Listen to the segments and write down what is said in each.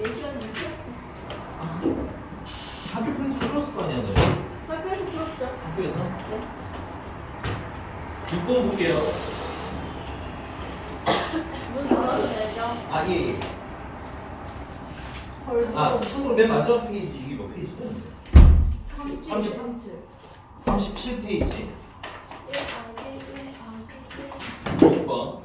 4시간을 풀었어. 학교 프린트 풀었을 거 아니야, 너? 학교에서 풀었죠. 학교에서? 네. 6번 볼게요. 문 닫아도 되죠? 아, 예, 예. 벌써 참고로 맨 마지막 페이지, 이게 몇 페이지죠? 37. 37페이지. 6번.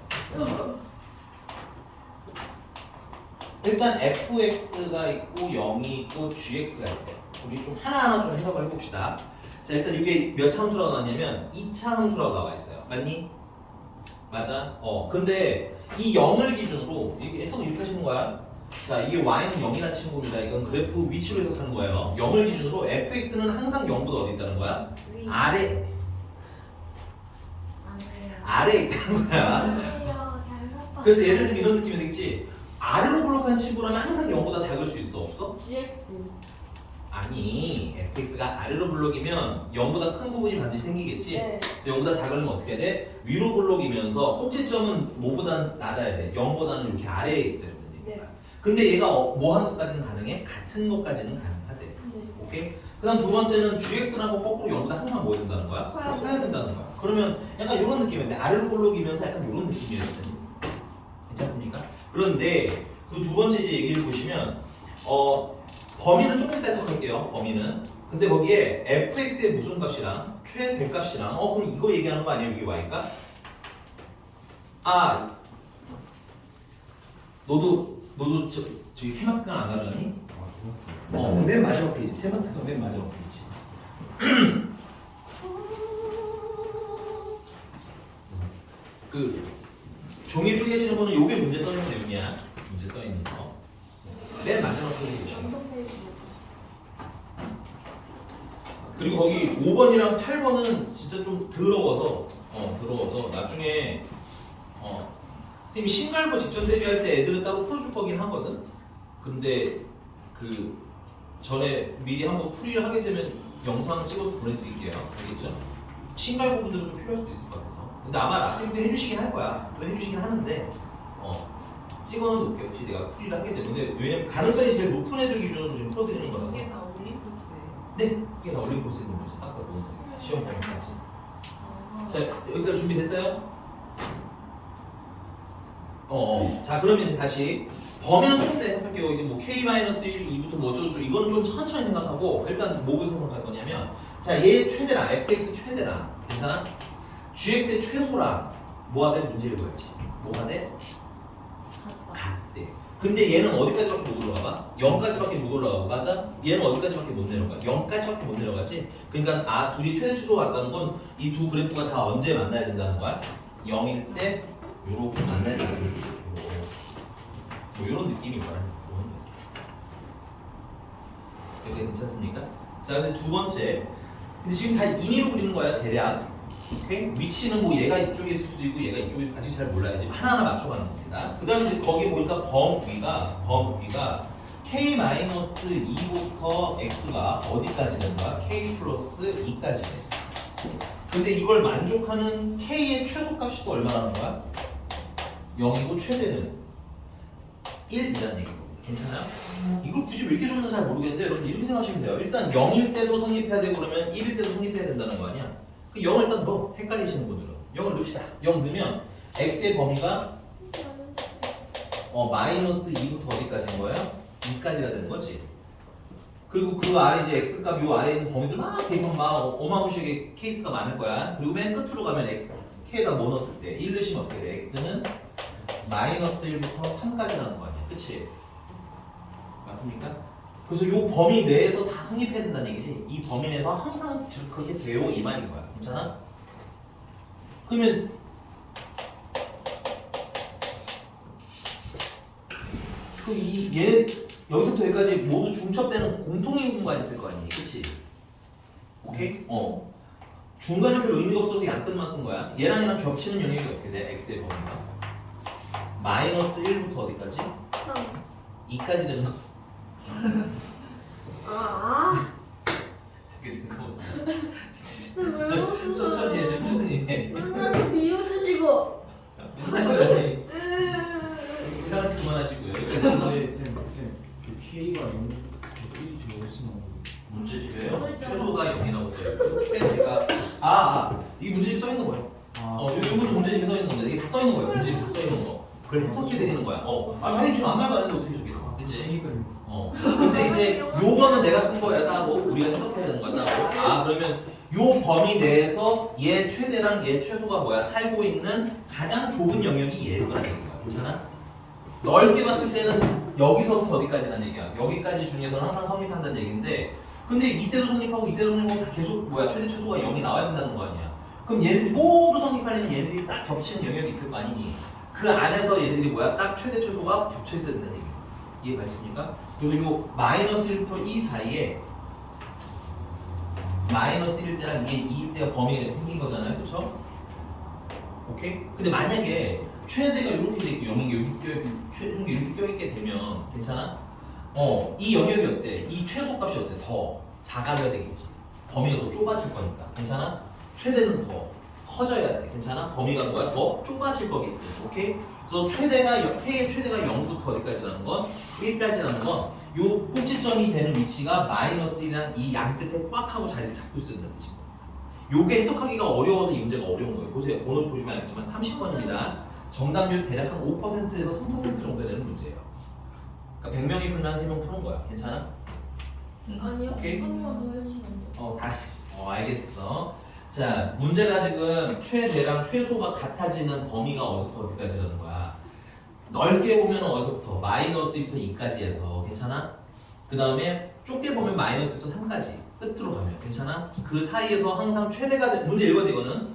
일단 fx가 있고 0이 있고 gx가 있대. 우리 좀 하나하나 좀 해석을 해봅시다. 자, 일단 이게 몇 차 함수라고 나왔냐면 2차 함수라고 나와 있어요. 맞니? 맞아? 근데 이 0을 기준으로 이게 해석을 이렇게 하시는 거야. 자, 이게 y는 0이라는 친구입니다. 이건 그래프 위치로 해석하는 거예요. 0을 기준으로 fx는 항상 0보다 어디 있다는 거야? 위. 아래. 아니에요. 아래에 있다는 거야. 아니에요. 잘못 봤어요. 그래서 예를 들면 이런 느낌이 되겠지. 아래로 블록한 친구라면 항상 0보다 작을 수 있어? 없어? GX. 아니, fx가 아래로 블록이면 0보다 큰 부분이 반드시 생기겠지? 네. 그래서 0보다 작으면 어떻게 해야 돼? 위로 블록이면서 꼭지점은 뭐보단 낮아야 돼? 0보다는 이렇게 아래에 있어야 돼. 네. 근데 얘가 뭐 하는 것까지는 가능해? 같은 것까지는 가능하대. 네. 오케이? 그 다음 두 번째는 gx라고 거꾸로 0보다 항상 뭐 해야 된다는 거야? 커야 된다는 거야. 그러면 약간 이런 느낌인데 아래로 블록이면서 약간 이런 느낌이었거든요. 괜찮습니까? 그런데 그 두 번째 이제 얘기를 보시면 범위는 조금 이따 해석할게요. 범위는. 근데 거기에 fx의 무슨 값이랑 최대값이랑 그럼 이거 얘기하는 거 아니에요? 이게 y가? 아, 너도 저기 테마트가 안 가져왔니? 맨 마지막 페이지. 테마트가 맨 마지막 페이지. 그 종이 풀이하시는 분은 요게 문제 써 있는 내용이야. 문제 써 있는 거. 맨 마지막 페이지. 그리고 거기 5번이랑 8번은 진짜 좀 더러워서 나중에 선생님이 신갈고 직전 대비할 때 애들은 따로 풀어줄 거긴 하거든. 근데 그 전에 미리 한번 풀이를 하게 되면 영상 찍어서 보내드릴게요. 알겠죠? 신갈고 분들은 좀 필요할 수도 있을 것 같아서. 근데 아마 학생도 해주시긴 할 거야. 또 해주시긴 하는데 찍어는 놓을게. 혹시 내가 풀이를 하게 되면. 근데 왜냐면 가능성이 제일 높은 애들 기준으로 지금 풀어드리는 거라서. 이게 다 올림포스예요. 네, 이게 다 올림포스 있는 거지. 싹 다 보는 거. 시험 범위까지. 자, 여기까지 준비됐어요? 자, 그러면 이제 다시 범위는 조금 더 해석할게요. 이게 뭐 k-1, 2부터 뭐 어쩌고저쩌고 이건 좀 천천히 생각하고 일단 뭐를 생각할 거냐면 자, 얘 최대랑 fx 최대랑 괜찮아? gx의 최소랑 뭐가 돼? 문제를 보야지. 뭐가 돼? 같대. 근데 얘는 어디까지밖에 못 올라가? 0까지밖에 못 올라가고 맞아? 얘는 어디까지밖에 못 내려가? 0까지밖에 못 내려가지? 그러니까 둘이 최대 최소가 같다는 건 이 두 그래프가 다 언제 만나야 된다는 거야? 0일 때 요렇게 만나야 된다는 거야. 뭐 이런 느낌인 거야. 이렇게 괜찮습니까? 자, 근데 두 번째. 근데 지금 다 임의로 그리는 거야, 대략. 오케이? 위치는 뭐 얘가 이쪽에 있을 수도 있고 얘가 이쪽에 아직 잘 몰라야지. 하나하나 맞춰가는 겁니다. 그 다음에 이제 거기 보니까 범위가 k-2부터 x가 어디까지 되는 거야? k 플러스 2까지 돼. 근데 이걸 만족하는 k의 최소값이 또 얼마라는 거야? 0이고 최대는 1이라는 얘기고. 괜찮아요? 이걸 굳이 왜 이렇게 줬는지 잘 모르겠는데 여러분 이렇게 생각하시면 돼요. 일단 0일 때도 성립해야 되고 그러면 1일 때도 성립해야 된다는 거 아니야? 그 0을 일단 넣어. 헷갈리시는 분들은 0을 넣읍시다. 0 넣으면 x의 범위가 마이너스 2부터 어디까지인 거예요? 2까지가 되는 거지. 그리고 그 아래 이제 x값 요 아래에 있는 범위들 막 대입하면 막 어마무시하게 케이스가 많을 거야. 그리고 맨 끝으로 가면 x k에다 뭐 넣었을 때 1 넣으시면 어떻게 돼? x는 마이너스 1부터 3까지라는 거 아니야. 그치? 맞습니까? 그래서 요 범위 내에서 다 성립해야 된다는 얘기지. 이 범위 내에서 항상 그렇게 돼요 이 말인 거야. 괜찮아? 그러면 얘 여기서부터 여기까지 모두 중첩되는 공통의 공간이 있을 거 아니니? 그치? 오케이? 중간에 별 의미가 없어서 양끝만 쓴 거야. 얘랑 얘랑 겹치는 영역이 어떻게 돼? x의 범위가 마이너스 1부터 어디까지? 2까지 되는 거. 되게 된 거 같아. 왜 웃으세요? 천천히 해. 맨날 저 비웃으시고. 맨날 그러지. 이상한 짓 그만하시고요. 네, 쌤. K가 너무 어떻게 지웠으면 문제집에요. 최소가 0이라고 써있고 최대가 이 문제집 써 있는 거예요. 이것도 문제집에 써 있는 건데 이게 다 써 있는 거예요. 문제집에 다 써 있는 거. 그걸 해석해 되는 거야. 당연히 지금 아무 말도 안 했는데 어떻게 저기 나와? 그치? 근데 이제 요거는 내가 쓴 거야 따고 우리가 해석해야 되는 거야 따고. 그러면 요 범위 내에서 얘 최대랑 얘 최소가 뭐야? 살고 있는 가장 좁은 영역이 얘일 거란 얘기야. 괜찮아? 넓게 봤을 때는 여기서부터 어디까지란 얘기야. 여기까지 중에서는 항상 성립한다는 얘기인데 근데 이때도 성립하고 이때도 성립하고 다 계속 뭐야 최대 최소가 0이 나와야 된다는 거 아니야. 그럼 얘네들이 모두 성립하려면 얘네들이 딱 겹치는 영역이 있을 거 아니니. 그 안에서 얘네들이 뭐야? 딱 최대 최소가 겹쳐 있어야 된다는 얘기야. 이해가십니까? 그리고 요 마이너스 1부터 2 사이에 마이너스 1일 때랑 이게 2일 때가 범위가 이렇게 생긴 거잖아요. 그쵸? 오케이? 근데 만약에 최대가 이렇게 돼 있고 영역이 이렇게 껴있고 최종이 이렇게 껴있게 되면 괜찮아? 이 영역이 어때? 이 최소값이 어때? 더 작아져야 되겠지. 범위가 더 좁아질 거니까. 괜찮아? 최대는 더 커져야 돼. 괜찮아? 범위가 뭐야? 더 좁아질 거겠지. 오케이? 그래서 최대가 K의 최대가 0부터 어디까지라는 건 1까지라는 건 요 꼭지점이 되는 위치가 마이너스 1이랑 이 양 끝에 꽉 하고 자리를 잡고 있어야 된다는 뜻인 거예요. 요게 해석하기가 어려워서 이 문제가 어려운 거예요. 보세요. 번호 보시면 알겠지만 30번입니다. 정답률 대략 한 5%에서 3% 정도 되는 문제예요. 그러니까 100명이 풀면 3명 푸는 거야. 괜찮아? 아니요. 오케이? 한 번만 더 해주시면 돼요. 다시. 알겠어. 자, 문제가 지금 최대랑 최소가 같아지는 범위가 어디서부터 어디까지라는 거야. 넓게 보면 어디서부터? 마이너스 2부터 2까지 해서 괜찮아? 그 다음에 좁게 보면 마이너스 2부터 3까지 끝으로 가면 괜찮아? 그 사이에서 항상 최대가 문제 읽어야 돼 이거는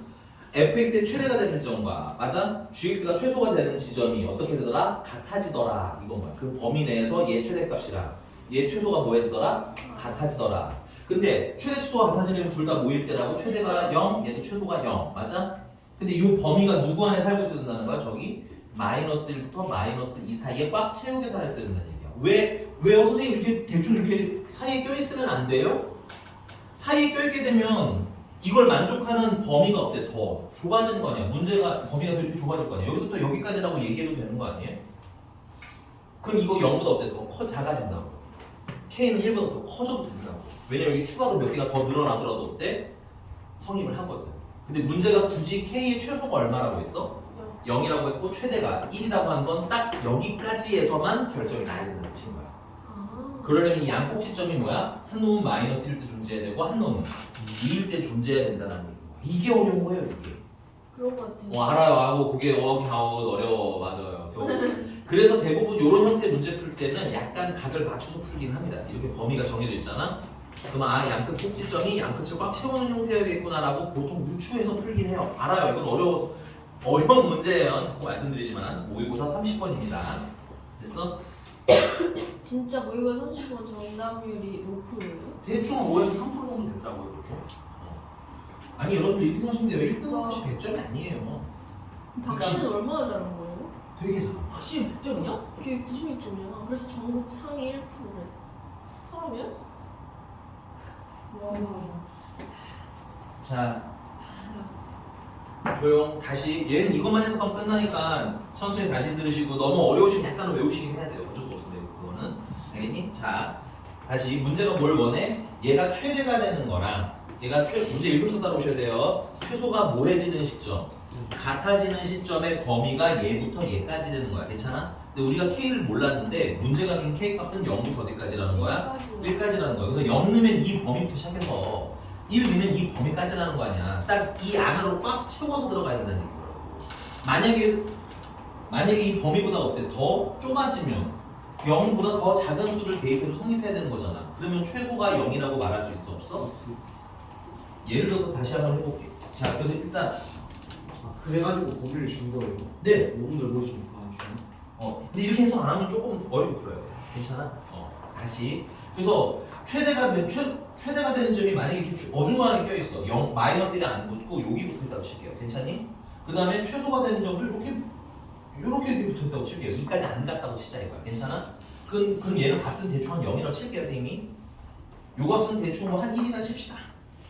fx의 최대가 되는 지점과 맞아? gx가 최소가 되는 지점이 어떻게 되더라? 같아지더라 이건 거야. 그 범위 내에서 얘 최대값이랑 얘 최소가 뭐해지더라? 같아지더라. 근데 최대 최소가 같아지려면 둘 다 모일 때라고 최대가 0, 얘도 최소가 0 맞아? 근데 이 범위가 누구 안에 살고 있어야 된다는 거야? 저기 마이너스 1부터 마이너스 2 사이에 꽉 채우게 살았어야 된다는 얘기야. 왜요? 선생님 이렇게 대충 이렇게 사이에 껴있으면 안 돼요? 사이에 껴있게 되면 이걸 만족하는 범위가 어때? 더 좁아지는 거 아니야? 문제가 범위가 더 이렇게 좁아질 거 아니야? 여기서부터 여기까지라고 얘기해도 되는 거 아니에요? 그럼 이거 0보다 어때? 더 작아진다고. K는 1보다 더 커져도 된다고. 왜냐면 여기 추가로 몇 개가 더 늘어나더라도 어때? 성립을 하거든. 근데 문제가 굳이 K의 최소가 얼마라고 했어? 0이라고 했고 최대가 1이라고 한 건 딱 여기까지에서만 결정이 나야 된다는 뜻인 거야. 그러려면 이 양꼭지점이 뭐야? 한 놈은 마이너스 1일 때 존재해야 되고 한 놈은 2일 때 존재해야 된다는 얘기야. 이게 어려운 거예요 이게. 그런 것 같아요. 알아요. 하고 그게 갸웃 어려워. 맞아요. 그래서 대부분 이런 형태의 문제 풀 때는 약간 각을 맞춰서 풀긴 합니다. 이렇게 범위가 정해져 있잖아. 그러면 양끝 꼭지점이 양끝을 꽉 채우는 형태였겠구나라고 보통 유추해서 풀긴 해요. 알아요. 이건 어려운 문제예요. 자꾸 말씀드리지만 모의고사 30번입니다. 됐어? 진짜 뭐 이거 30번 정답률이 높으네요. 대충 5에서 3% 정도 된다고요. 그렇게. 아니 여러분들 이렇게 생각하시면 돼요. 1등은 혹시 100점이 아니에요. 박씨는 얼마나 잘한 거예요? 되게 잘. 확실히 100점이야? 걔 96점이잖아. 그래서 전국 상위 1%래. 사람이야? 와. 자 조용 다시 얘는 이것만 해석하면 끝나니까 천천히 다시 들으시고 너무 어려우시면 약간 외우시긴 해야 돼요. 어쩔 수 없습니다. 그거는 알겠니? 자 다시 문제가 뭘 원해? 얘가 최대가 되는 거랑 얘가 문제 읽으면서 따라오셔야 돼요. 최소가 뭐해지는 시점 같아지는 시점의 범위가 얘부터 얘까지 되는 거야. 괜찮아? 근데 우리가 K를 몰랐는데 문제가 준 K 값은 0부터 어디까지라는 거야? 1까지라는 거야. 그래서 0 넣으면 이 범위부터 시작해서 1 넣으면 이 범위까지라는 거 아니야. 딱 이 안으로 꽉 채워서 들어가야 된다는 얘기더라고. 만약에 이 범위보다 어때? 더 좁아지면 0보다 더 작은 수를 대입해서 성립해야 되는 거잖아. 그러면 최소가 0이라고 말할 수 있어 없어? 예를 들어서 다시 한번 해볼게. 자, 그래서 일단 그래가지고 범위를 준 거예요. 네. 너무 넓어지니까 안 주나? 근데 이렇게 해서 안 하면 조금 어렵게 풀어야 돼. 괜찮아? 다시. 그래서 최대가 되는 점이 만약에 이렇게 어중간하게 껴있어. 0, 마이너스 1이 안 붙고 여기 붙어 있다고 칠게요. 괜찮니? 그 다음에 최소가 되는 점도 이렇게 붙어 있다고 칠게요. 2까지 안 갔다고 치자 이거야. 괜찮아? 그럼 얘는 값은 대충 한 0이라고 칠게요, 선생님이. 요 값은 대충 뭐 한 1이나 칩시다.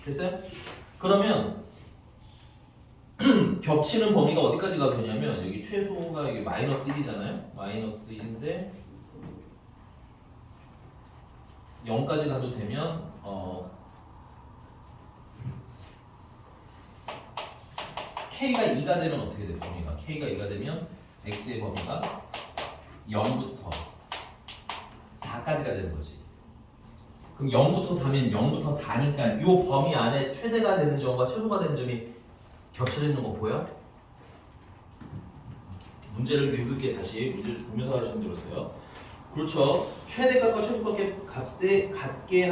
됐어요? 그러면 겹치는 범위가 어디까지 가도 되냐면 여기 최소가 이게 마이너스 1이잖아요. 마이너스 1인데 0까지 가도 되면 K가 2가 되면 어떻게 돼? 범위가 K가 2가 되면 X의 범위가 0부터 4까지가 되는 거지. 그럼 0부터 4면 0부터 4니까 이 범위 안에 최대가 되는 점과 최소가 되는 점이 겹쳐져 있는 거 보여? 문제를 읽을게. 다시 문제를 보면서 하시면 되겠어요. 그렇죠. 최대값과 최소값의 값에 같게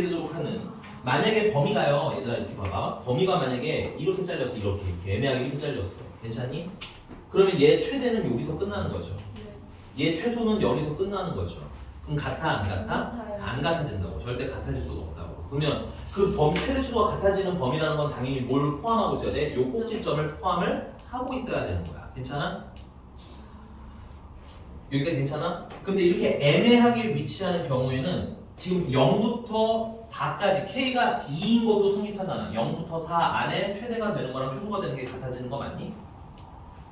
되도록 하는, 만약에 범위가요, 얘들아 이렇게 봐봐. 범위가 만약에 이렇게 잘렸어, 이렇게 애매하게 이렇게 잘렸어. 괜찮니? 그러면 얘 최대는 여기서 끝나는 거죠. 얘 최소는 여기서 끝나는 거죠. 그럼 같아 안 같아? 같아요. 안 같아진다고. 절대 같아질 수가 없다고. 그러면 그 범위 최대 최소가 같아지는 범위라는 건 당연히 뭘 포함하고 있어야 돼? 요 꼭지점을 포함을 하고 있어야 되는 거야. 괜찮아? 여기까지 괜찮아? 근데 이렇게 애매하게 위치하는 경우에는 지금 0부터 4까지 K가 D인 것도 성립하잖아. 0부터 4 안에 최대가 되는 거랑 최소가 되는 게 같아지는 거 맞니?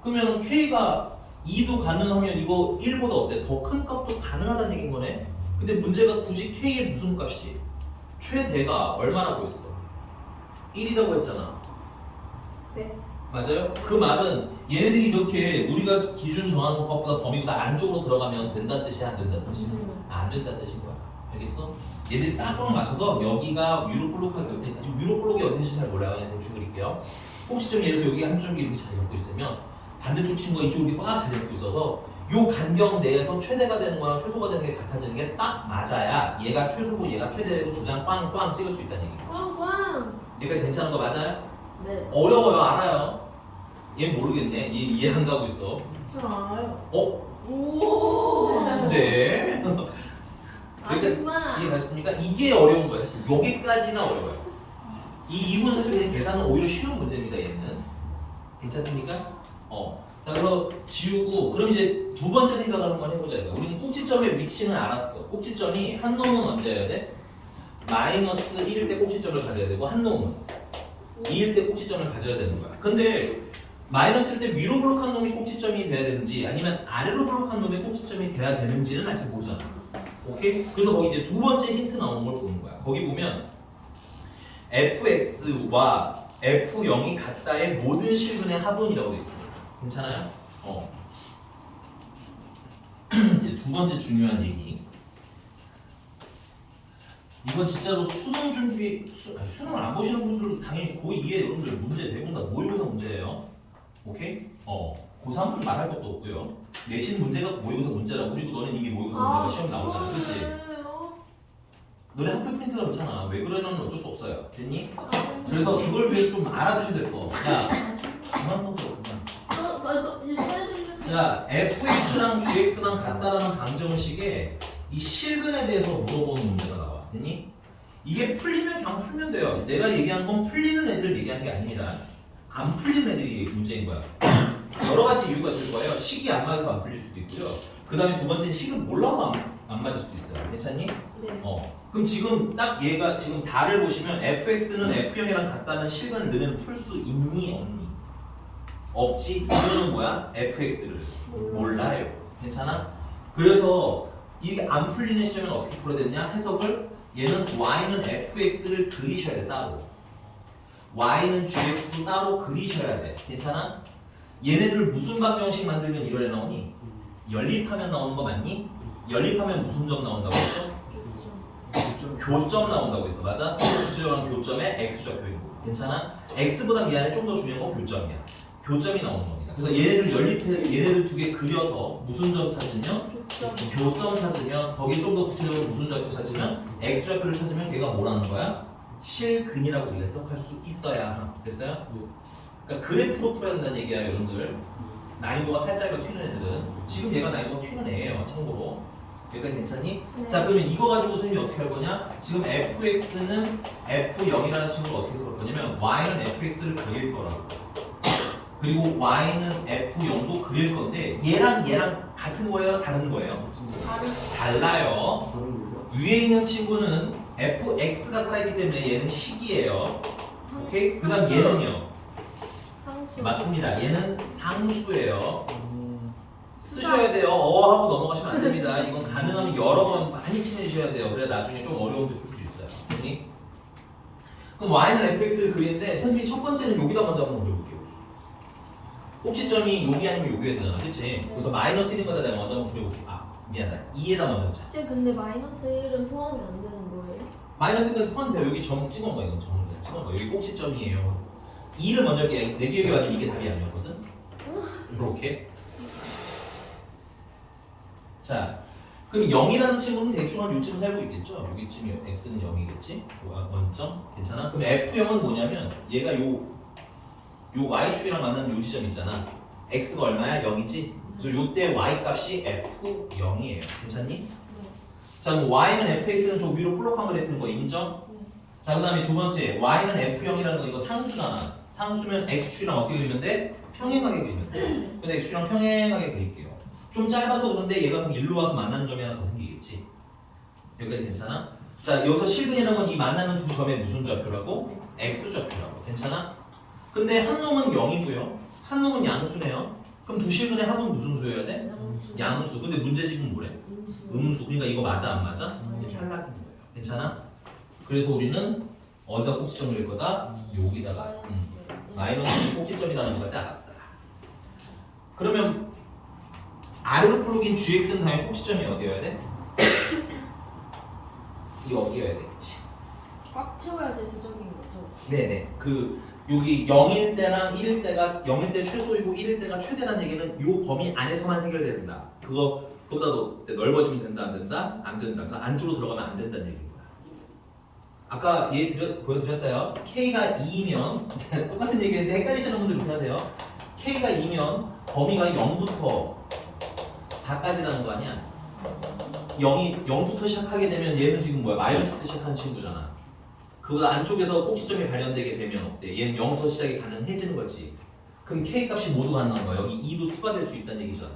그러면 K가 2도 가능하면 이거 1보다 어때? 더 큰 값도 가능하다는 얘기인 거네? 근데 문제가 굳이 K의 무슨 값이? 최대가 얼마라고 했어? 1이라고 했잖아. 네. 맞아요? 그 말은 얘네들이 이렇게 우리가 기준 정하는 것보다 범위보다 안쪽으로 들어가면 된다는 뜻이야? 안 된다는 뜻이야? 안 된다는 뜻인 거야. 알겠어? 얘들이 딱딱 맞춰서 여기가 위로볼록하게, 아직 위로볼록이 어딘지 잘 몰라요. 그냥 대충 그릴게요. 꼭지점 예를 들어서 여기 한쪽이 이렇게 자리 잡고 있으면 반대쪽 친구가 이쪽이 꽉 자리 잡고 있어서 요 간격 내에서 최대가 되는 거랑 최소가 되는 게 같아지는 게 딱 맞아야 얘가 최소고 얘가 최대로 두 장 꽝꽝 찍을 수 있다는 얘기예요. 꽝꽝. 여기까지 괜찮은 거 맞아요? 네. 어려워요, 알아요. 얘 모르겠네. 얘 이해 안 가고 있어. 전 알아요. 오. 네. 아줌마. 이해 가셨습니까? 이게 어려운 거예요. 여기까지가 어려워요. 이 2분 사실 계산은 오히려 쉬운 문제입니다. 얘는. 괜찮습니까? 자, 그래서 지우고, 그럼 이제 두 번째 생각을 한번 해보자. 우리는 꼭지점의 위치는 알았어. 꼭지점이 한 놈은 언제여야 돼? 마이너스 1일 때 꼭지점을 가져야 되고, 한 놈은 2일 때 꼭지점을 가져야 되는 거야. 근데 마이너스일 때 위로 블록한 놈이 꼭지점이 돼야 되는지 아니면 아래로 블록한 놈이 꼭지점이 돼야 되는지는 아직 모르잖아. 오케이? 그래서 거기 이제 두 번째 힌트 나오는 걸 보는 거야. 거기 보면 fx와 f0이 같다의 모든 실근의 합은이라고 되어 있습니다. 괜찮아요? 이제 두 번째 중요한 얘기. 이건 진짜로 수능 준비, 수능을 안 보시는 분들도 당연히 고2에 여러분들 문제 대부분 다 모의고사 문제예요. 오케이? 고3은 말할 것도 없고요. 내신 문제가 모의고사 문제라고. 그리고 너는 이미 모의고사 문제가 시험 나오잖아. 그치? 너네 학교 프린트가 그렇잖아. 왜 그러는 어쩔 수 없어요. 됐니? 그래서 그걸 위해서 좀 알아두셔야 될 거. 야, 그만 떠들어, 그만. 이제 소리 들려주세요. 자, fx랑 gx랑 같다라는 방정식에 이 실근에 대해서 물어보는 문제가 나와. 됐니? 이게 풀리면 그냥 풀면 돼요. 내가 얘기한 건 풀리는 애들을 얘기하는 게 아닙니다. 안 풀리는 애들이 문제인 거야. 여러 가지 이유가 있을 거예요. 식이 안 맞아서 안 풀릴 수도 있고요. 그 다음에 두 번째는 식을 몰라서 안 맞을 수도 있어요. 괜찮니? 네. 그럼 지금 딱 얘가 지금 다를 보시면 fx는 f0이랑 같다는 식은 너는 풀 수 있니 없니? 없지? 이거는 뭐야? fx를 몰라요. 괜찮아? 그래서 이게 안 풀리는 시점에는 어떻게 풀어야 되느냐? 해석을 얘는 y는 fx를 그리셔야 돼. 따로. y는 gx도 따로 그리셔야 돼. 괜찮아? 얘네들 무슨 방정식 만들면 이런 애 나오니? 연립하면 나오는 거 맞니? 연립하면 무슨 점 나온다고 했어? 교점 나온다고 했어. 맞아? 구체적인 교점에 x 좌표인 거. 괜찮아? x보다 미안해 좀 더 중요한 건 교점이야. 교점이 나오는 겁니다. 그래서 얘네들 연립해, 얘네들 두 개 그려서 무슨 점 찾으면? 교점 찾으면, 거기 좀 더 구체적으로 무슨 좌표 찾으면? x 좌표를 찾으면 걔가 뭐라는 거야? 실근이라고 우리가 해석할 수 있어야 하나. 됐어요? 그러니까 그래프로 풀어야 된다는 얘기야, 여러분들. 난이도가 살짝 튀는 애들은. 지금 얘가 난이도가 튀는 애예요, 참고로. 여기까지 괜찮니? 네. 자, 그러면 이거 가지고 선생님이 어떻게 할 거냐? 지금 fx는 f0이라는 식으로 어떻게 해석할 거냐면 y는 fx를 그릴 거라고. 그리고 y는 f0도 그릴 건데 얘랑 같은 거예요? 다른 거예요? 달라요. 위에 있는 친구는 fx가 살아있기 때문에 얘는 식이에요. 오케이? 그 다음 얘는요? 상수. 맞습니다. 얘는 상수예요. 쓰셔야 돼요. 하고 넘어가시면 안 됩니다. 이건 가능하면 여러 번 많이 친해지셔야 돼요. 그래야 나중에 좀 어려운 문제 풀 수 있어요. 됐니? 그럼 y는 fx를 그리는데 선생님이 첫 번째는 여기다 먼저 한번 그려볼게요. 꼭지점이 여기 아니면 여기에 되잖아. 그치? 그래서 마이너스 1인 거다 내가 먼저 한번 그려볼게. 미안하다. 2에다 먼저 자. 쌤 근데 마이너스 1은 포함이 안 되는 거예요? 마이너스 1은 포함돼요. 여기 점 찍은 거 이건 점을 그냥 찍은 거. 여기 꼭지점이에요. 2를 먼저 할게. 내 기억에 맞게 이게 답이 아니었거든. 이렇게. 자, 그럼 0이라는 친구는 대충 한 요쯤 살고 있겠죠? 여기쯤이 x는 0이겠지? 원점? 괜찮아? 그럼 f0은 뭐냐면 얘가 요 y축이랑 만나는 요 지점 있잖아. x가 얼마야? 0이지? 그래서 요때 y 값이 f0이에요. 괜찮니? 자, 그럼 y는 fx는 저 위로 볼록한 거 내피는 거 인정? 자, 그 다음에 두 번째 y는 f0이라는 거 이거 상수잖아. 상수면 x축이랑 어떻게 그리면 돼? 평행하게 그리면 돼. 그래서 x축이랑 평행하게 그릴게요. 좀 짧아서 그런데 얘가 그럼 일로 와서 만나는 점이 하나 더 생기겠지. 여기까지 괜찮아? 자, 여기서 실근이라는 건 이 만나는 두 점의 무슨 좌표라고? x좌표라고. 괜찮아? 근데 한 놈은 0이고요. 한 놈은 양수네요. 그럼 두 실근의 합은 무슨 수여야 돼? 양수. 근데 문제집은 뭐래? 음수. 그러니까 이거 맞아 안 맞아? 이게 탈락인 거예요. 괜찮아? 그래서 우리는 어디다 꼭지점 그릴 거다? 여기다가. 마이너스 꼭지점이라는 거까지 알았다. 그러면 아래로 플러긴 gx는 당연히 꼭지점이 어디여야 돼? 이 어디여야 되겠지? 꽉 채워야 돼서 적인 거죠? 네네. 그 여기 0일 때랑 1일 때가 0일 때 최소이고 1일 때가 최대라는 얘기는 이 범위 안에서만 해결된다. 그거보다 더 넓어지면 된다 안 된다? 안 된다. 그러니까 안쪽으로 들어가면 안 된다는 얘기인 거야. 아까 보여드렸어요. K가 2면 똑같은 얘기인데 헷갈리시는 분들 이렇게 하세요. K가 2면 범위가 0부터 4까지라는 거 아니야? 0부터 시작하게 되면 얘는 지금 뭐야? 마이너스부터 시작하는 친구잖아. 그보다 안쪽에서 꼭지점이 발견되게 되면 어때? 얘는 0부터 시작이 가능해지는 거지. 그럼 K 값이 모두 가능한 거야. 여기 2도 추가될 수 있다는 얘기잖아.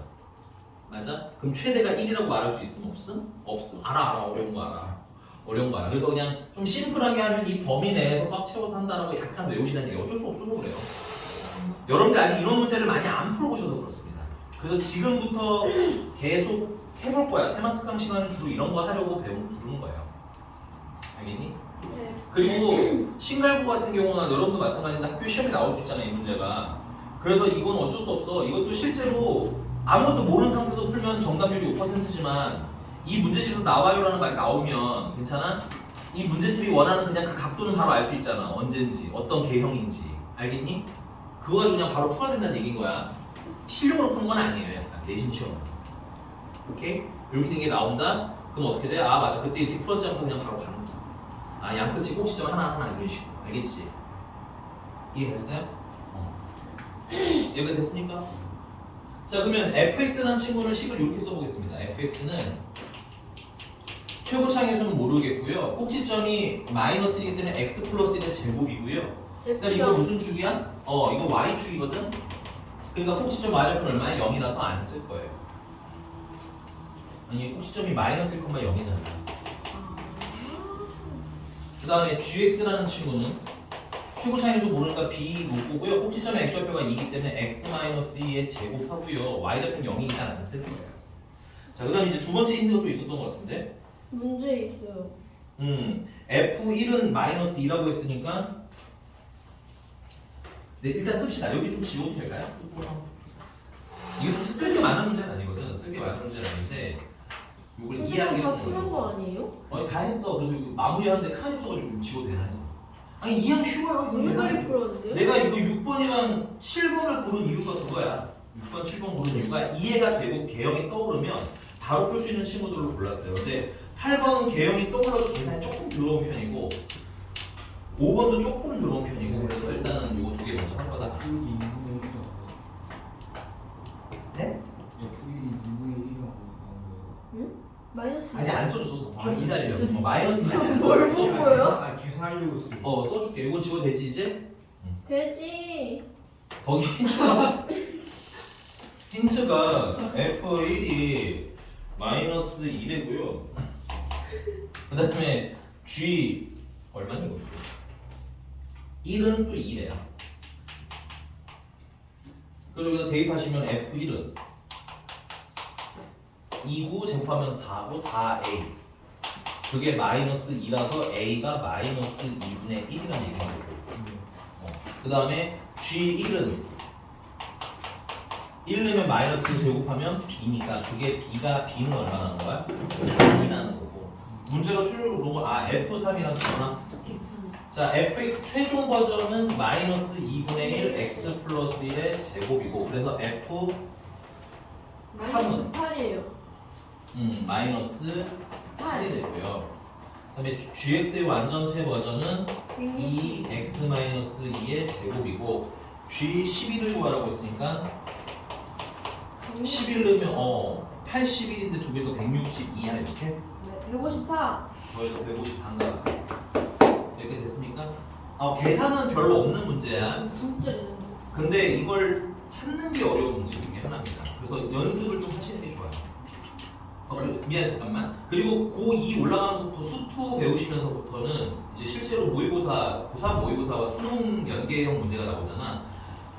맞아? 그럼 최대가 1이라고 말할 수 있음 없음? 없음. 알아. 어려운 거 알아. 어려운 거 알아. 그래서 그냥 좀 심플하게 하면 이 범위 내에서 꽉 채워서 한다라고 약간 외우시는 얘기 어쩔 수 없어서 그래요. 여러분들 아직 이런 문제를 많이 안 풀어보셔서 그렇습니다. 그래서 지금부터 계속 해볼 거야. 테마 특강 시간은 주로 이런 거 하려고 부른 거예요. 알겠니? 네. 그리고 싱갈고 같은 경우는 여러분도 마찬가지인데 학교 시험에 나올 수 있잖아요, 이 문제가. 그래서 이건 어쩔 수 없어. 이것도 실제로 아무것도 모르는 상태에서 풀면 정답률이 5%지만 이 문제집에서 나와요라는 말이 나오면 괜찮아? 이 문제집이 원하는 그냥 그 각도는 바로 알 수 있잖아. 언제인지, 어떤 개형인지. 알겠니? 그거 가지고 그냥 바로 풀어야 된다는 얘기인 거야. 실력으로 푸는 건 아니에요, 약간. 내신 시험. 오케이? 이렇게 된 게 나온다? 그럼 어떻게 돼? 아, 맞아. 그때 이렇게 풀었지 하면서 그냥 바로 가는 거야. 아, 양끝이 꼭지점 하나하나 이런 식으로. 알겠지? 이해됐어요? 여기가 됐습니까? 자, 그러면 fx라는 친구는 식을 이렇게 써보겠습니다. fx는 최고차항의 모르겠고요. 꼭지점이 마이너스 1이기 때문에 x 플러스 1의 제곱이고요. 그다음에 이거 무슨 축이야? 이거 y축이거든? 그러니까 꼭지점 y좌표는 얼마야? 0이라서 안 쓸 거예요. 아니, 꼭지점이 마이너스 1,0이잖아. 그 다음에 gx라는 친구는 최고차항에서 모르니까 b 못 보고요. 꼭지점의 x좌표가 2이기 때문에 x-2에 제곱하고요. y좌표는 0이니까 안 쓸 거예요. 자, 그 다음에 이제 두 번째 힌트가 또 있었던 것 같은데 문제 있어요. f1은 마이너스 2라고 했으니까 네, 일단 씁시다. 여기 좀 지워도 될까요? 이게 사실 쓸 게 많은 문제는 아니거든. 쓸 게 많은 문제는 아닌데 이걸 이해하기 다 좀 푸는 어려워. 거 아니에요? 아니 다 했어. 그래서 이거 마무리하는데 칸이 없어가지고 지워도 되나 해서. 아니 이양 쉬워요. 이거 물소리 계산. 풀었는데요? 내가 이거 6번이랑 7번을 고른 이유가 그거야. 6번, 7번 고른 이유가 이해가 되고 개형이 떠오르면 바로 풀 수 있는 친구들로 골랐어요. 근데 8번은 개형이 떠올라도 계산이 조금 들어온 편이고 5번도 조금 들어온 편이고 그래서 일단은 이거 두 개 먼저 할 거다. F1이 2분의 1이라고. 네? F1이 2분의 1이라고 나온 거예요. 마이너스 아직 안 써줬어. 좀 기다려. 마이너스 아직 안 뭘 써줬어. 본 거예요? 아, 계산하려고 쓰. 써줄게. 이거 지워 되지 이제? 돼지. 거기 힌트가 F1이 마이너스 2되고요. 그 다음에 G 얼마니 이거? 1은 또 2래요. 그래서 여기다 대입하시면 F1은 2구 제곱하면 4고 4a. 그게 마이너스 2라서 a가 마이너스 2분의 1이라는 얘기가 되고. 그 다음에 G1은 1 넣으면 마이너스 1 제곱하면 b니까 그게 b는 얼마 나는 거야? 2 나는 거고. 문제가 출력을 보고 F3이라는 거구나. 자, fx 최종 버전은 마이너스 2분의 1 x 플러스 1의 제곱이고 그래서 F3은 마이너스 8이에요. 마이너스 8이 되고요. 그 다음에 gx의 완전체 버전은 2x-2의 제곱이고 g11을 구하라고 했으니까 11 넣으면 81인데 두 개 더 162야 이렇게? 네, 154. 더해서 154인가? 이렇게 됐습니까? 계산은 별로 없는 문제야. 진짜 레전드. 근데 이걸 찾는 게 어려운 문제 중에 하나입니다. 그래서 연습을 좀 하시는 게 좋아요. 미안해 잠깐만. 그리고 고2 올라가면서부터 수투 배우시면서부터는 이제 실제로 모의고사, 고3 모의고사와 수능 연계형 문제가 나오잖아.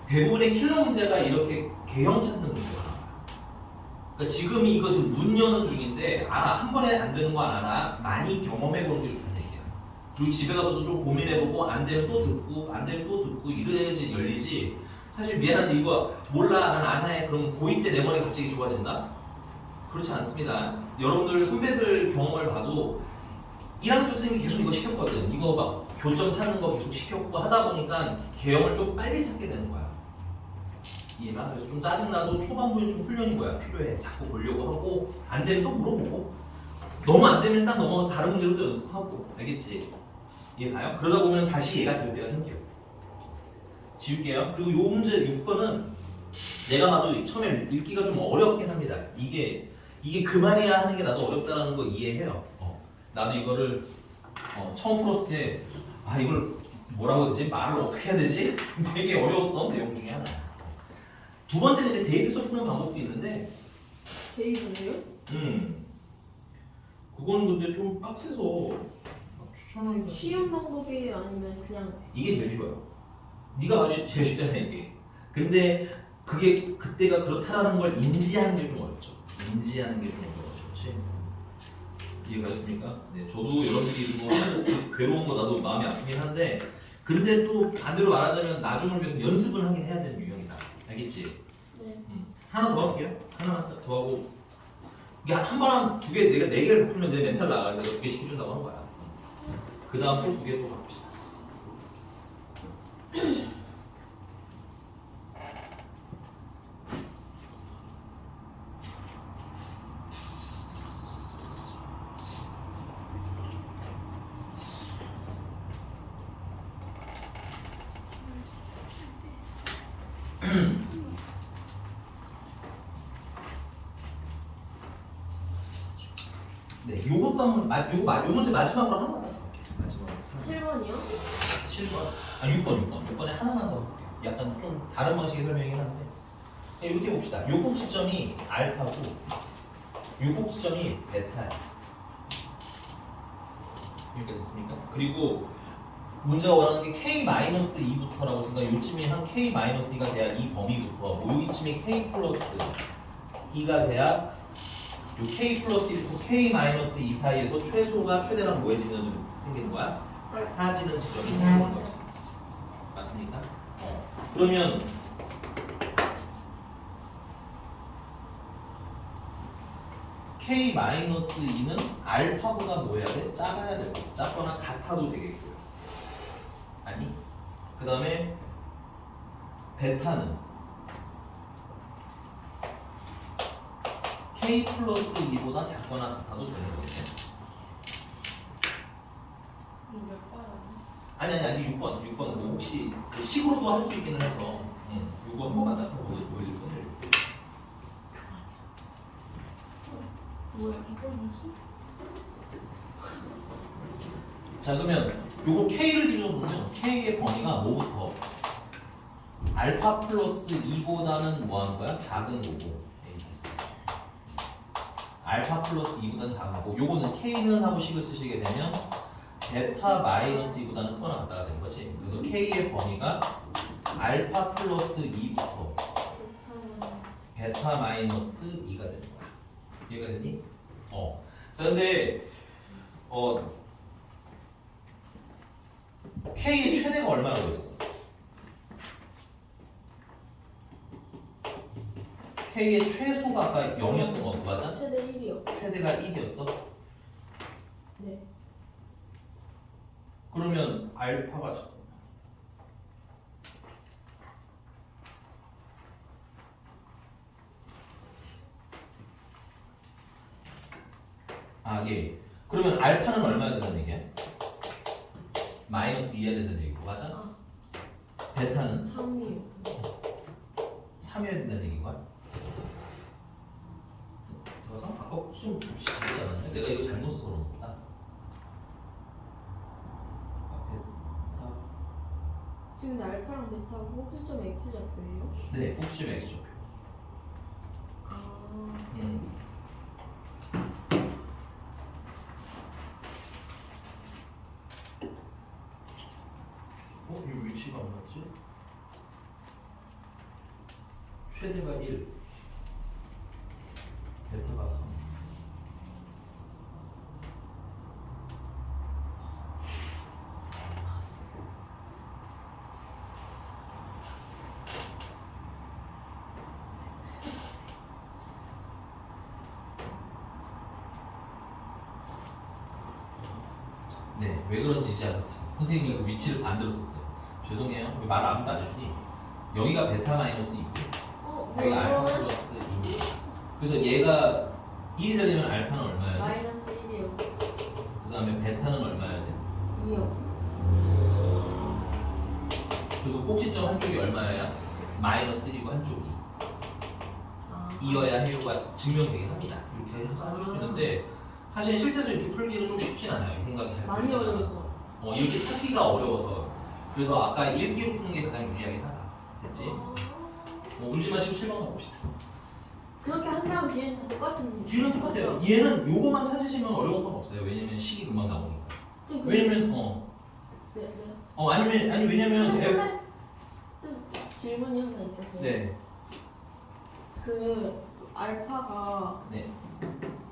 대부분의 킬러 문제가 이렇게 개형 찾는 문제가 나와요. 그러니까 지금 이거 지금 문 여는 중인데 알아. 한 번에 안 되는 거 알아. 많이 경험해보는 게 좋다는 얘기야. 그리고 집에 가서도 좀 고민해보고 안 되면 또 듣고 안 되면 또 듣고 이래야지 열리지. 사실 미안한데 이거 몰라 난 안 해. 그럼 고2 때 내 머리 갑자기 좋아진다? 그렇지 않습니다. 여러분들 선배들 경험을 봐도 1학년 때 선생님이 계속 이거 시켰거든. 이거 막 교점 찾는 거 계속 시켰고 하다 보니까 개형을 좀 빨리 찾게 되는 거야. 이해가? 그래서 좀 짜증나도 초반부에 좀 훈련이 뭐야 필요해. 자꾸 보려고 하고 안 되면 또 물어보고 너무 안 되면 딱 넘어가서 다른 문제로 또 연습하고 알겠지? 이해가요? 그러다 보면 다시 얘가 될 때가 생겨. 지울게요. 그리고 요 문제 6번은 내가 봐도 처음에 읽기가 좀 어렵긴 합니다. 이게 그만해야 하는 게 나도 어렵다는 거 이해해요. 나도 이거를 처음 풀었을 때 이걸 뭐라고 해야 되지? 말을 어떻게 해야 되지? 되게 어려웠던 내용 중에 하나야. 두 번째는 이제 대입해서 푸는 방법도 있는데 대입은요? 그거는 근데 좀 빡세서 추천하기가 쉬운 방법이에요? 아니면 그냥 이게 제일 쉬워요. 네가 봐도 제일 쉽잖아 이게. 근데 그게 그때가 그렇다라는 걸 인지하는 게 좀 어렵죠. 인지하는 게 좀 어렵죠. 그렇지? 이해가셨습니까? 네, 저도 여러분들이 이거 괴로운 거 나도 마음이 아프긴 한데 근데 또 반대로 말하자면 나중을 위해서 연습을 하긴 해야 되는 유형이다. 알겠지? 네. 하나 더 할게요. 하나만 딱 더 하고 이게 한 번 두 개, 내가 4개를 다 풀면 내 멘탈 나가. 그래서 내가 2개 시켜준다고 하는 거야. 그 다음 또 2개 또 가봅시다. 네, 요것도 한번 요 문제 마지막으로 하나만 더 할게요. 마지막으로. 7번이요? 7번. 6번에 하나만 더 할게요. 약간 좀 다른 방식의 설명이긴 한데. 이렇게 봅시다. 요 꼭지점이 알파고 요 꼭지점이 베타야. 이렇게 됐습니까? 그리고 문제가 원하는 게 k-2부터라고 생각. 요쯤에 한 k-2가 돼야 이 범위부터 여기쯤에 k 플러스 2가 돼야 요 k 플러스 1부터 k-2 사이에서 최소가 최대랑 뭐해지는 생기는 거야? 같아지는 지점이 생기는 거지. 맞습니까? 그러면 k-2는 알파보다 뭐 해야 돼? 작아야 되고 작거나 같아도 되겠고요. 아니? 그 다음에 베타는 k 플러스 2보다 작거나 같아도 되는 거겠네. 몇 번? 아니 아직 6번 뭐 혹시 그 식으로도 할 수 있기는 해서 이거 한 번만 딱 하고 올릴 거예요. 뭐야 이거였어? 자 그러면 요거 k를 기준으로 보면 k의 범위가 뭐부터 알파 플러스 2보다는 뭐 하는 거야? 작은 거고 알파 플러스 2보다는 작은 거고 요거는 k는 하고 식을 쓰시게 되면 베타 마이너스 2보다는 크거나 같다가 된 거지. 그래서 k의 범위가 알파 플러스 2부터 베타 마이너스 2가 되는 거야. 이해가 되니? 자 근데 K의 최대가 얼마라고 했어? K의 최소가 아까 0이었던 거 맞아? 최대 1이요. 최대가 1이었어? 네. 그러면 알파가 잠깐만. 예. 그러면 알파는 얼마야 된다는 얘기야? 마이너스 2해야 된다는 얘기고 맞아? 아. 베타는 3이요. 3해야 된다는 얘기인 거야? 들어서 아까 좀 쉽지 않았네? 내가 이거 잘못 써서 그런 거다. 베타. 지금 알파랑 베타가 꼭지점 X 좌표예요? 네, 꼭지점 X좌표. 아. 이 위치가 안 맞지? 최대가 1, 베타가 3. 네, 왜 그런지 이제 알았어요. 선생님이 그 위치를 반대로 썼어요. 죄송해요. 왜 말을 아무도 안 해주니? 여기가 베타 마이너스 2고 여기가 알파 그러면 플러스 2. 그래서 얘가 1이 되려면 알파는 얼마야 돼? 마이너스 1이요. 그 다음에 베타는 얼마야 돼? 2요. 그래서 꼭지점 한쪽이 얼마야? 마이너스 1이고 한쪽이 아. 2여야 해요가 증명되긴 합니다. 이렇게 해서 해줄 수 있는데 사실 실제로 이렇게 풀기는 좀 쉽진 않아요. 이 생각이 잘 많이 들지 않아서. 어려워서. 이렇게 찾기가 어려워서 그래서 아까 읽기로 푸는 게 가장 유리하긴 하다. 됐지? 울지 마시고 7번 가봅시다. 그렇게 한 다음 뒤에도 똑같은. 뒤는 똑같아요. 얘는 요거만 찾으시면 어려운 건 없어요. 왜냐면 식이 금방 나오니까. 지금 왜냐면 네, 네. 아니 왜냐면 쌤, 질문이 하나 있어서. 네. 그 알파가 네.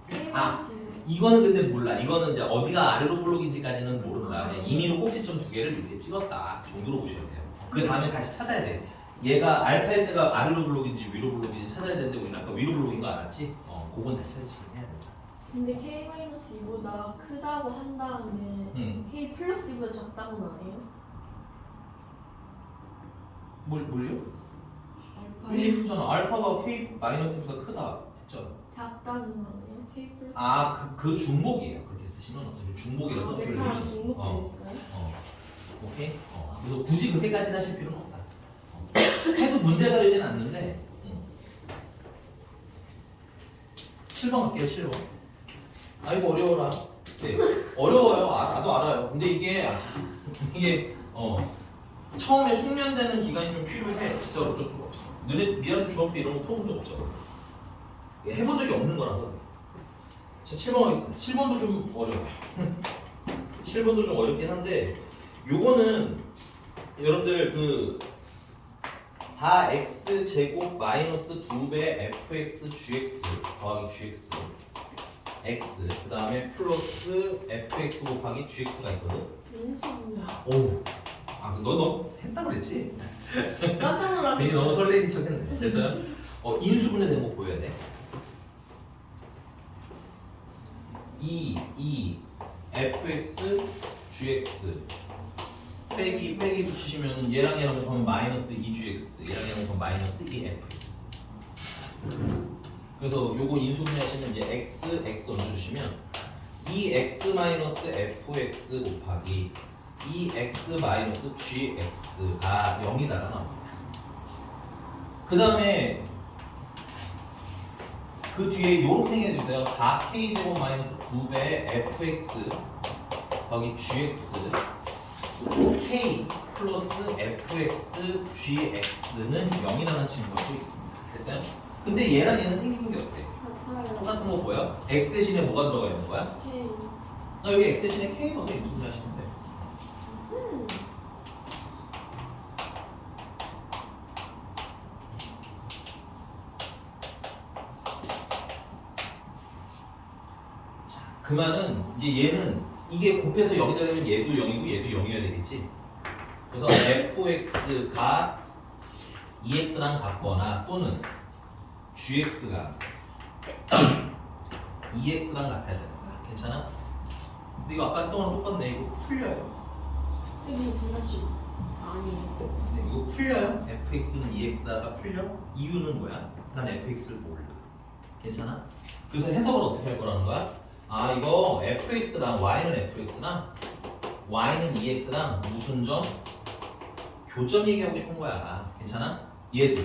K-마이너스 이거는 근데 몰라. 이거는 이제 어디가 아래로 블록인지까지는 모른다. 그냥 임의로 꼭지점 2개를 이렇게 찍었다 정도로 보셔야 돼요. 그 다음에 다시 찾아야 돼. 얘가 알파일 때가 아래로 블록인지 위로 블록인지 찾아야 되는데 우리는 아까 위로 블록인 거 알았지? 그건 다시 찾으시긴 해야 된다. 근데 K-2보다 크다고 한 다음에 K 플러스 2보다 작다고는 안 해요? 뭘요? 알파 1, 2, 9잖아. 알파가 K 마이너스보다 크다 했잖아. 작다는 거 아니에요? K 플러스 그 중복이에요. 그렇게 쓰시면 어차피 중복이라서 별 베타랑 의미는 없어. 중복되니까요? 오케이? 그래서 굳이 그렇게까지는 하실 필요는 없다. 해도 문제가 되진 않는데 7번 갈게요. 7번. 아이고 어려워라. 네. 어려워요. 나도 알아요. 근데 이게 처음에 숙련되는 기간이 좀 필요해. 진짜 어쩔 수가 없어. 너네 미안해 주업비 이런 거 풀어본 적 없죠? 해본 적이 없는 거라서. 자, 7번 하겠습니다. 7번도 좀 어려워요. 7번도 좀 어렵긴 한데 요거는 여러분들 그 4x 제곱 마이너스 2배 fx gx 더하기 gx x 그 다음에 플러스 fx 곱하기 gx가 있거든. 인수분해. 오. 너 했다 그랬지? 깜짝 놀랐어. 괜히 너무 설레는 척 했네. 됐어요? 인수분해 대목 보여야 돼. 2 fx gx 빼기 붙이시면 얘랑 곱하면 마이너스 2gx 얘랑 곱하면 마이너스 2fx. 그래서 요거 인수분해 하시면 이제 x 얹어주시면 2x 마이너스 fx 곱하기 2x 마이너스 gx가 0이다가 나옵니다. 그 다음에 그 뒤에 요렇게 해주세요. 4k 제곱 마이너스 2배 fx 더하기 gx k 플러스 fx gx는 0이라는 친구가 또 있습니다. 됐어요? 근데 얘랑 얘는 생긴 게 어때? 같아요. 똑같은 거 뭐야? x 대신에 뭐가 들어가 있는 거야? K. 여기 x 대신에 k 넣어서 인수분해 하시면 돼. 그 말은 이제 얘는 이게 곱해서 0이다 되면 얘도 0이고 얘도 0이어야 되겠지. 그래서 fx가 2x랑 같거나 또는 gx가 2x랑 같아야 되는 거야. 괜찮아? 근데 이거 아까 했던 거랑 똑같네. 이거 풀려요. 근데 둘다 아니에요. 네, 이거 풀려요? fx는 2x가 풀려? 이유는 뭐야? 난 fx를 몰라. 괜찮아? 그래서 해석을 어떻게 할 거라는 거야? 아 이거 fx랑 y는 fx랑 y는 2x랑 무슨 점? 교점 얘기하고 싶은 거야. 괜찮아? 얘도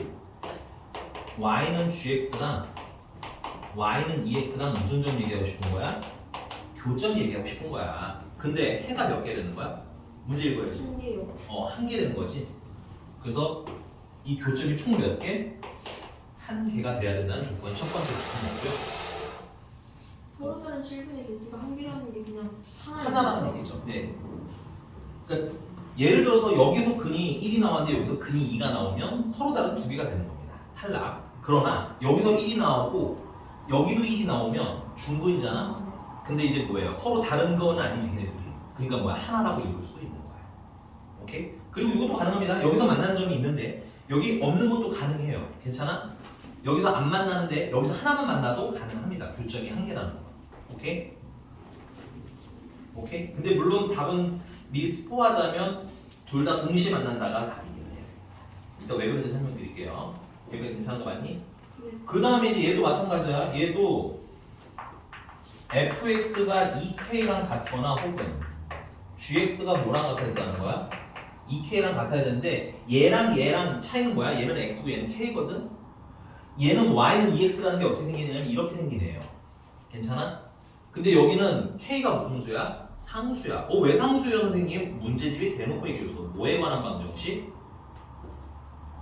y는 gx랑 y는 2x랑 무슨 점 얘기하고 싶은 거야? 교점 얘기하고 싶은 거야. 근데 해가 몇 개 되는 거야? 문제 읽어야지. 신기해요. 한 개 되는 거지. 그래서 이 교점이 총 몇 개? 한 개가 돼야 된다는 조건이 첫 번째 조건이고요. 서로 다른 실근의 개수가 한 개라는 게 그냥 하나라는 얘기죠. 네. 그러니까 예를 들어서 여기서 근이 1이 나왔는데 여기서 근이 2가 나오면 서로 다른 두 개가 되는 겁니다. 탈락. 그러나 여기서 1이 나오고 여기도 1이 나오면 중근이잖아. 근데 이제 뭐예요? 서로 다른 건 아니지 걔네들이. 그러니까 뭐야? 하나라고 읽을 수 있는 거야. 오케이? 그리고 이것도 가능합니다. 여기서 만나는 점이 있는데 여기 없는 것도 가능해요. 괜찮아? 여기서 안 만나는데 여기서 하나만 만나도 가능합니다. 교점이 한 개라는 거. 오케이? 오케이? 근데 물론 답은 미리 스포하자면 둘 다 동시에 만난다가 답이긴 해요. 이따 왜 그런지 설명드릴게요. 여기가 괜찮은 거 맞니? 네. 그 다음에 이제 얘도 마찬가지야. 얘도 fx가 2k랑 같거나 혹은 gx가 뭐랑 같아야 된다는 거야? 2k랑 같아야 되는데 얘랑 차이는 뭐야? 얘는 x고 얘는 k거든? 얘는 y는 2x라는 게 어떻게 생기냐면 이렇게 생기네요. 괜찮아? 근데 여기는 k가 무슨 수야? 상수야. 왜 상수야 선생님? 문제집이 대놓고 얘기해줘서 뭐에 관한 방정식?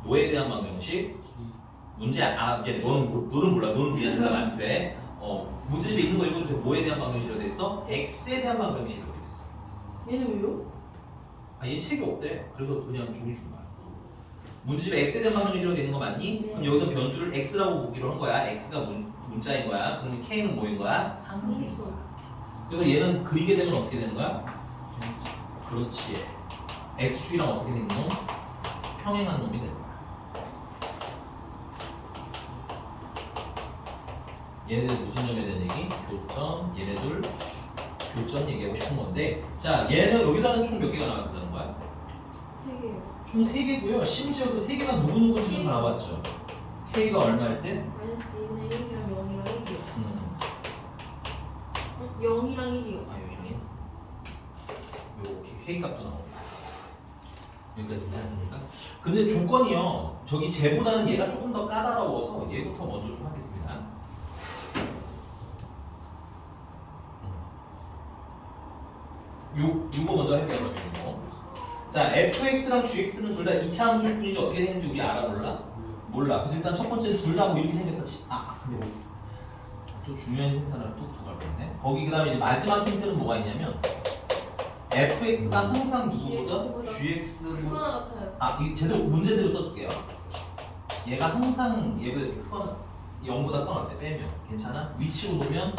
뭐에 대한 방정식? 문제 이제 너는 몰라. 너는 미안 대답 안 돼. 문제집에 있는 거 읽어주세요. 뭐에 대한 방정식으로 돼 있어? x에 대한 방정식으로 돼 있어. 얘는 왜요? 얘 책이 없대. 그래서 그냥 종이 준 거야. 문제집에 x에 대한 방정식으로 되는 거 맞니? 네. 그럼 여기서 변수를 x라고 보기로 한 거야. x가 문자인 거야. 그러면 k는 뭐인 거야? 상수인 거야. 그래서 얘는 그리게 되면 어떻게 되는 거야? 그렇지. x축이랑 어떻게 된 놈? 평행한 놈이 되는 거야. 얘네들 무슨 점에 대한 얘기? 교점. 얘네들 교점 얘기하고 싶은 건데, 자 얘는 여기서는 총 몇 개가 나왔다는 거야? 3개요. 총 3개고요. 심지어 그 3개가 누구누구인지 좀 나왔죠. k가 얼마일 때? 마이너스 2분의 1이랑 0이랑 1이요. 음. 0이랑 1이요. 여기 요 k 값도 나오고 여기까지 괜찮습니까? 근데 조건이요. 저기 쟤보다는 얘가 조금 더 까다로워서 얘부터 먼저 좀 하겠습니다. 요거 먼저 할게요. 그러면 이거. 자, fx랑 gx는 둘 다 2차 함수일 뿐이지 어떻게 생겼는지 우리 알아 몰라? 몰라. 그래서 일단 첫 번째 둘 다 뭐 이렇게 생겼다 근데 또 중요한 힌트 하나를 뚝 두고 있네. 거기 그 다음에 이제 마지막 힌트는 뭐가 있냐면 fx가 항상 누구보다 gx보다 그거나 같아요. 이 제대로 문제대로 써줄게요. 얘가 항상 얘보다 이렇게 크거나 0보다 크거나 때 빼면 괜찮아? 위치로 보면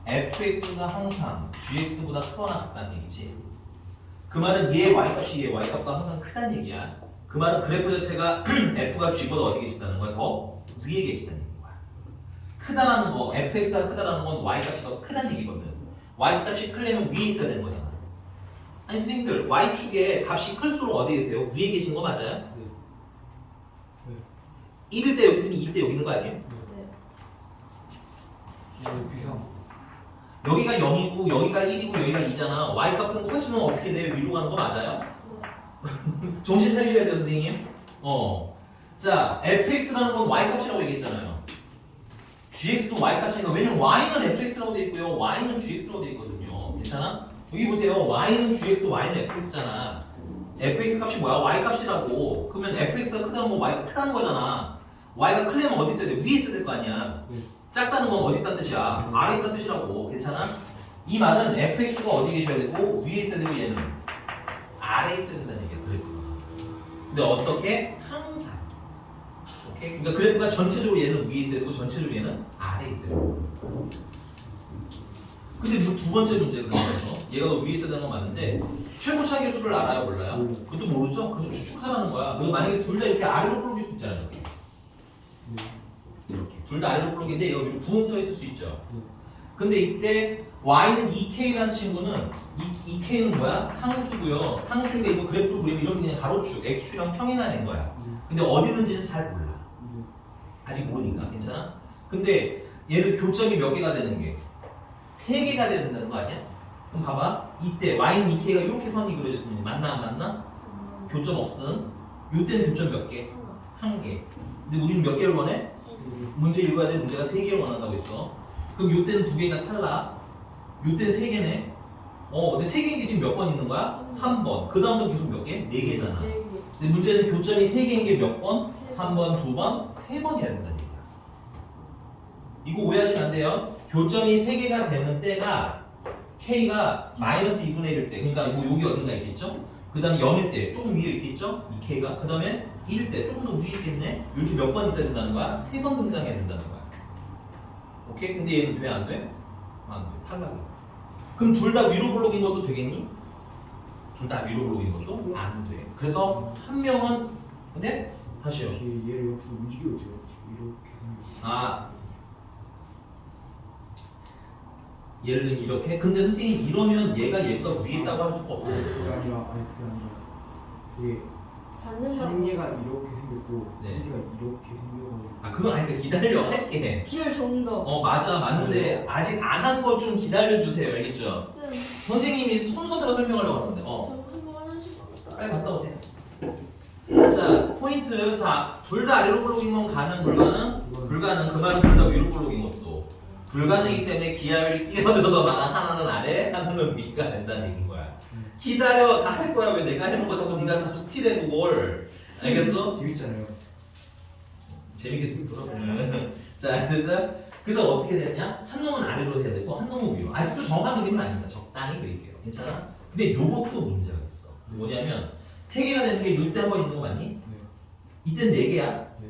fx가 항상 gx보다 크거나 같다는 얘기지. 그 말은 얘 y값이 얘 y값도 항상 크다는 얘기야. 그 말은 그래프 자체가 f가 g보다 어디 계시다는 거야? 더 위에 계시다는 얘기야. 크다라는 거, fx가 크다라는 건 y값이 더 크다는 얘기거든. y값이 크려면 위에 있어야 되는 거잖아. 아니 선생님들, y축에 값이 클수록 어디에 계세요? 위에 계신 거 맞아요? 네. 1일 때 여기 있으면 2일 때 여기 있는 거 아니에요? 네. 비상. 여기가 0이고 여기가 1이고 여기가 2잖아. y값은 커지면 어떻게 돼? 위로 가는 거 맞아요? 정신 차리셔야 돼요 선생님. 자, fx라는 건 y값이라고 얘기했잖아요. gx도 y값이니까 왜냐면 y는 fx라고 돼 있고요. y는 gx라고 돼 있거든요. 괜찮아? 여기 보세요. y는 gx, y는 fx잖아. fx 값이 뭐야? y 값이라고. 그러면 fx가 크다는 건 y가 크다는 거잖아. y가 크려면 어디 있어야 돼? 위에 있어야 될 거 아니야. 네. 작다는 건 어디 있다는 뜻이야? 아래 있다는 뜻이라고. 괜찮아? 이 말은 fx가 어디 계셔야 되고 위에 있어야 되고 얘는 아래에 있어야 된다는 얘기야. 그래프가. 근데 어떻게? 항상. 오케이? 그러니까 그래프가 전체적으로 얘는 위에 있어야 되고 전체적으로 얘는 아래에 있어야 되고. 근데 뭐 두 번째 문제 그러면서 얘가 너 위에 있어야 되는 건 맞는데 최고차 계수를 알아요 몰라요? 그것도 모르죠? 그래서 추측하라는 거야. 그럼 만약에 둘 다 이렇게 아래로 볼록일 수 있잖아요. 이렇게. 이렇게 둘 다 아래로 볼록인데 얘가 위로 붕 떠 있을 수 있죠. 근데 이때 y는 2k라는 친구는 이 2k는 뭐야? 상수고요. 상수인데 이거 그래프를 그리면 이렇게 그냥 가로축 x축이랑 평행하는 거야. 근데 어디 있는지는 잘 몰라. 아직 모르니까 괜찮아? 근데 얘는 교점이 몇 개가 되는 게 3개가 돼야 된다는 거 아니야? 그럼 봐봐. 이때 y는 2k가 이렇게 선이 그려졌으면 맞나 안 맞나? 교점 없음. 이때는 교점 몇 개? 하나. 1개. 근데 우리는 몇 개를 원해? 문제 읽어야 돼. 문제가 3개를 원한다고 했어. 그럼 요때는 2개가 탈락. 요때는 3개네. 근데 3개인 게 지금 몇 번 있는 거야? 한 번. 그 다음부터 계속 몇 개? 4개잖아. 네 개. 근데 문제는 교점이 3개인 게 몇 번? 한 번, 2번, 3번이야 된다는 얘기야. 이거 오해하시면 안 돼요. 교점이 3개가 되는 때가 K가 마이너스 2분의 1일 때. 그러니까 뭐 여기 어딘가 있겠죠? 그 다음에 0일 때 조금 위에 있겠죠? 이 K가. 그 다음에 1일 때 조금 더 위에 있겠네? 이렇게 몇 번 있어야 된다는 거야? 3번 등장해야 된다는 거야. 오케이? 근데 얘는 왜 안 돼? 안 돼. 탈락이야. 그럼 둘 다 위로 블록인 것도 되겠니? 둘 다 위로 블록인 것도 안 돼. 그래서 한 명은 근데 다시요. 이렇게 얘를 옆으로 움직여도 돼요. 이렇게 생겼어. 아. 예를 들면 이렇게. 근데 선생님 이러면 얘가 위에 있다고 할 수가 없잖아요. 그게 아니라 그게 닿는 한 사람. 개가 이렇게 생겼고 네. 한 개가 이렇게 생겨가지고. 아 그건 아닌데 기다려 할게. 기울 좀 더. 맞아 맞는데 아직 안 한 거 좀 기다려 주세요. 알겠죠? 쌤. 선생님이 순서대로 설명하려고 하는데. 저 한번 화장실 갔다. 빨리 갔다 오세요. 자 포인트. 자 둘 다 아래로 볼록인 건 가능 불가능? 불가능. 그 말은 둘 다 위로 볼록인 것도 불가능이기 때문에 기하율이 끼어들어서 하나는 아래 하나는 위가 된다는 얘기인 거야. 기다려 다 할 거야. 왜 내가 해놓은 거 자꾸 네가 자꾸 스틸해 그걸. 알겠어? 재밌잖아요. 재밌게 들어보면. 자 그래서 어떻게 되냐? 한 놈은 아래로 해야 되고 한 놈은 위로. 아직도 정확한 그림은 아닙니다. 적당히 그릴게요. 괜찮아? 근데 요것도 문제가 있어. 뭐냐면 3개가 되는 게 이때 한 번 있는 거 맞니? 네. 이때는 4개야. 네.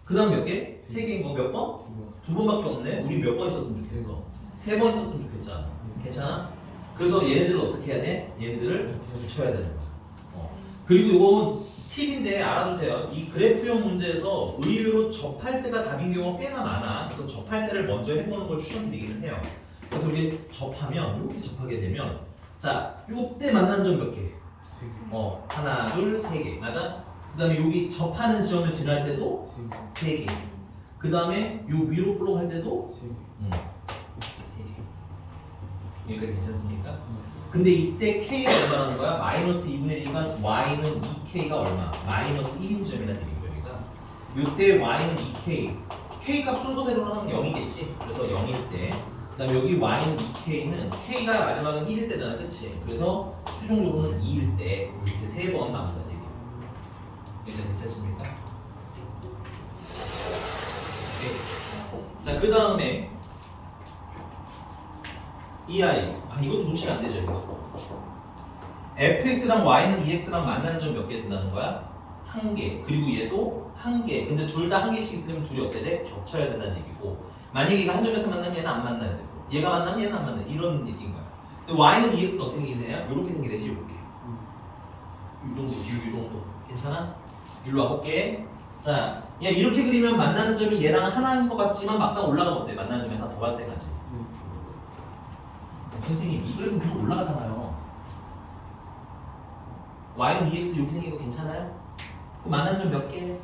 그 다음 몇 개? 3개인 거 몇 번? 2번. 2번밖에 없네. 우리 몇 번 있었으면 좋겠어? 3번 있었으면 좋겠잖아. 괜찮아? 그래서 얘네들을 어떻게 해야 돼? 얘네들을 붙여야 되는 거야. 그리고 요거 팁인데 알아두세요. 이 그래프형 문제에서 의외로 접할 때가 답인 경우가 꽤나 많아. 그래서 접할 때를 먼저 해보는 걸 추천드리기는 해요. 그래서 우리 접하면 이렇게 접하게 되면 자, 요때 만난 점 몇 개? 3개. 하나, 둘, 3개. 맞아? 그 다음에 여기 접하는 지점을 지날 때도 3개. 3개. 그 다음에 요 위로 볼록 할 때도 3개. 3개. 여기까지 괜찮습니까? 근데 이때 K가 얼마라는 거야? 마이너스 2분의 1이니까 Y는 2K가 얼마? 마이너스 1인 지점이라는 얘기인 거니까 이때 Y는 2K K 값 순서대로는 0이겠지? 그래서 0일 때 그 다음에 여기 Y는 2K는 K가 마지막은 1일 때잖아 그치? 그래서 최종적으로는 2일 때 이렇게 3번 남는다는 얘기예요. 이제 괜찮습니까? 오케이. 자, 그 다음에 EI. 이것도 놓치면 안 되죠, 이거. fx랑 y는 ex랑 만나는 점 몇 개 된다는 거야? 1개. 그리고 얘도 1개. 근데 둘 다 1개씩 있으면 둘이 어때 돼? 겹쳐야 된다는 얘기고. 만약에 얘가 한 점에서 만나면 얘는 안 만나야 되고. 얘가 만나면 얘는 안 만나야 돼. 이런 얘기인 거야. 근데 y는 ex가 어떻게 생기냐? 요렇게 생기되지, 요렇게. 이 정도, 이 정도. 괜찮아? 일로 와볼게. 자, 야, 이렇게 그리면 만나는 점이 얘랑 하나인 것 같지만 막상 올라가면 어때? 만나는 점이 하나 더 발생하지. 선생님 이 그래프 계속 올라가잖아요. y는 2x 이렇게 생긴 거 괜찮아요? 그럼 만난 점 몇 개?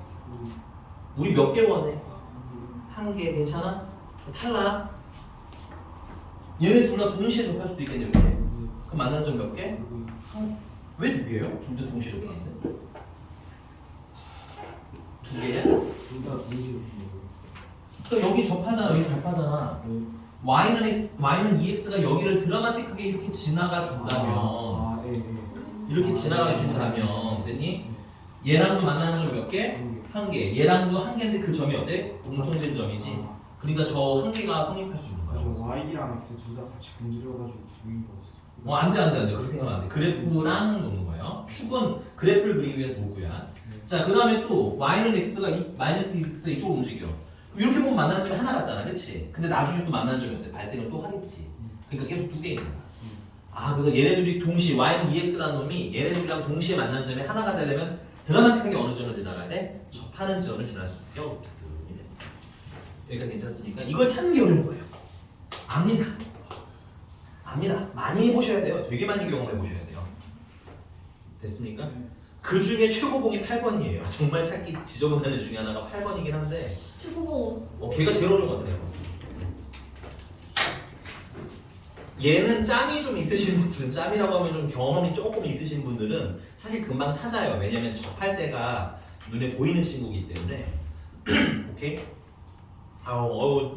우리 몇 개 원해? 1개 괜찮아? 탈락. 얘네 둘 다 동시에 접할 수도 있겠네 이렇게. 그럼 만난 점 몇 개? 왜 2개예요? 둘 다 동시에 접하는데? 2개야? 둘다 동시에 또 여기 접하잖아. 여기 접하잖아. y는 2x가 여기를 드라마틱하게 이렇게 지나가 준다면 이렇게 지나가 주신다면 됐니? 얘랑도 만나는 점 몇 개? 1개. 얘랑도 1개인데 그 점이 어때? 공통된 점이지. 그러니까 저 1개가 성립할 수 있는 거야. 저 Y랑 X 둘 다 같이 공들여가지고 2인 거였어. 안 돼. 그렇게 생각하면 안 돼. 그래프랑 노는 거예요. 축은 그래프를 그리기 위한 도구야. 자, 그 다음에 또 y는 x가 마이너스 x가 이쪽으로 움직여. 이렇게 보면 만나는 점이 하나 같잖아, 그치? 근데 나중에 또 만나는 점이 어때? 발생을 또 하겠지. 그러니까 계속 두 개 있는 거야. 아 그래서 얘네들이 동시에 y는 ex라는 놈이 얘네들이랑 동시에 만난 점이 하나가 되려면 드라마틱하게 어느 점을 지나가야 돼? 접하는 지점을 지날 수밖에 없습니다. 여기가 괜찮습니까? 이걸 찾는 게 어려운 거예요. 압니다. 압니다. 많이 해보셔야 돼요. 되게 많이 경험해 보셔야 돼요. 됐습니까? 그 중에 최고봉이 8번이에요. 정말 찾기 지저분한 애 중에 하나가 8번이긴 한데 최고봉. 걔가 제일 어려운 것 같아요. 얘는 짬이 좀 있으신 분들은 짬이라고 하면 좀 경험이 조금 있으신 분들은 사실 금방 찾아요. 왜냐면 접할 때가 눈에 보이는 친구이기 때문에 오케이?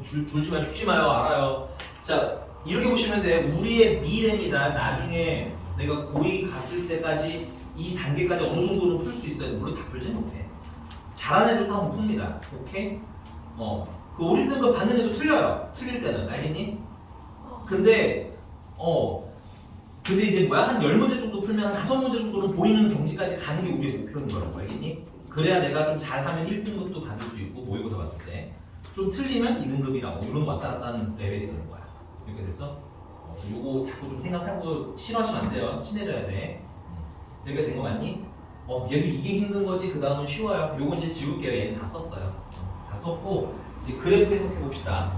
졸지 마요, 죽지 마요, 알아요. 자 이렇게 보시면 돼. 우리의 미래입니다. 나중에 내가 고2 갔을 때까지 이 단계까지 어느 정도는 풀 수 있어요. 물론 다 풀지 못해. 잘하는 애도 다 못 풉니다. 오케이? 그 우리 등급 받는 애도 틀려요. 틀릴 때는 알겠니? 근데 이제 뭐야? 한 10문제 정도 풀면 한 5문제 정도는 보이는 경지까지 가는 게 우리의 목표인 거라고 알겠니? 그래야 내가 좀 잘하면 1등급도 받을 수 있고 모의고사 봤을 때 좀 틀리면 2등급이 나오고 이런 왔다 갔다 하는 레벨이 되는 거야. 이렇게 됐어? 요거 자꾸 좀 생각하고 싫어하시면 안 돼요. 친해져야 돼. 여기가 된 거 맞니? 얘도 이게 힘든 거지. 그 다음은 쉬워요. 요거 이제 지울게요. 얘는 다 썼어요. 다 썼고 이제 그래프 해석해 봅시다.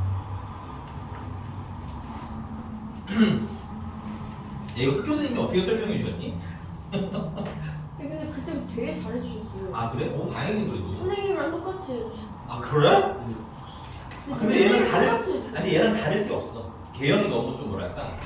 이거 학교 선생님이 어떻게 설명해 주셨니? 근데 그때 되게 잘해주셨어요. 아 그래? 다행이네 그래도. 선생님이랑 똑같이 해주셨어요. 아 그래? 근데 얘는 다를 똑같이 해주셨어요. 아니 얘는 다를 게 없어. 개형이 너무 좀 뭐랄까?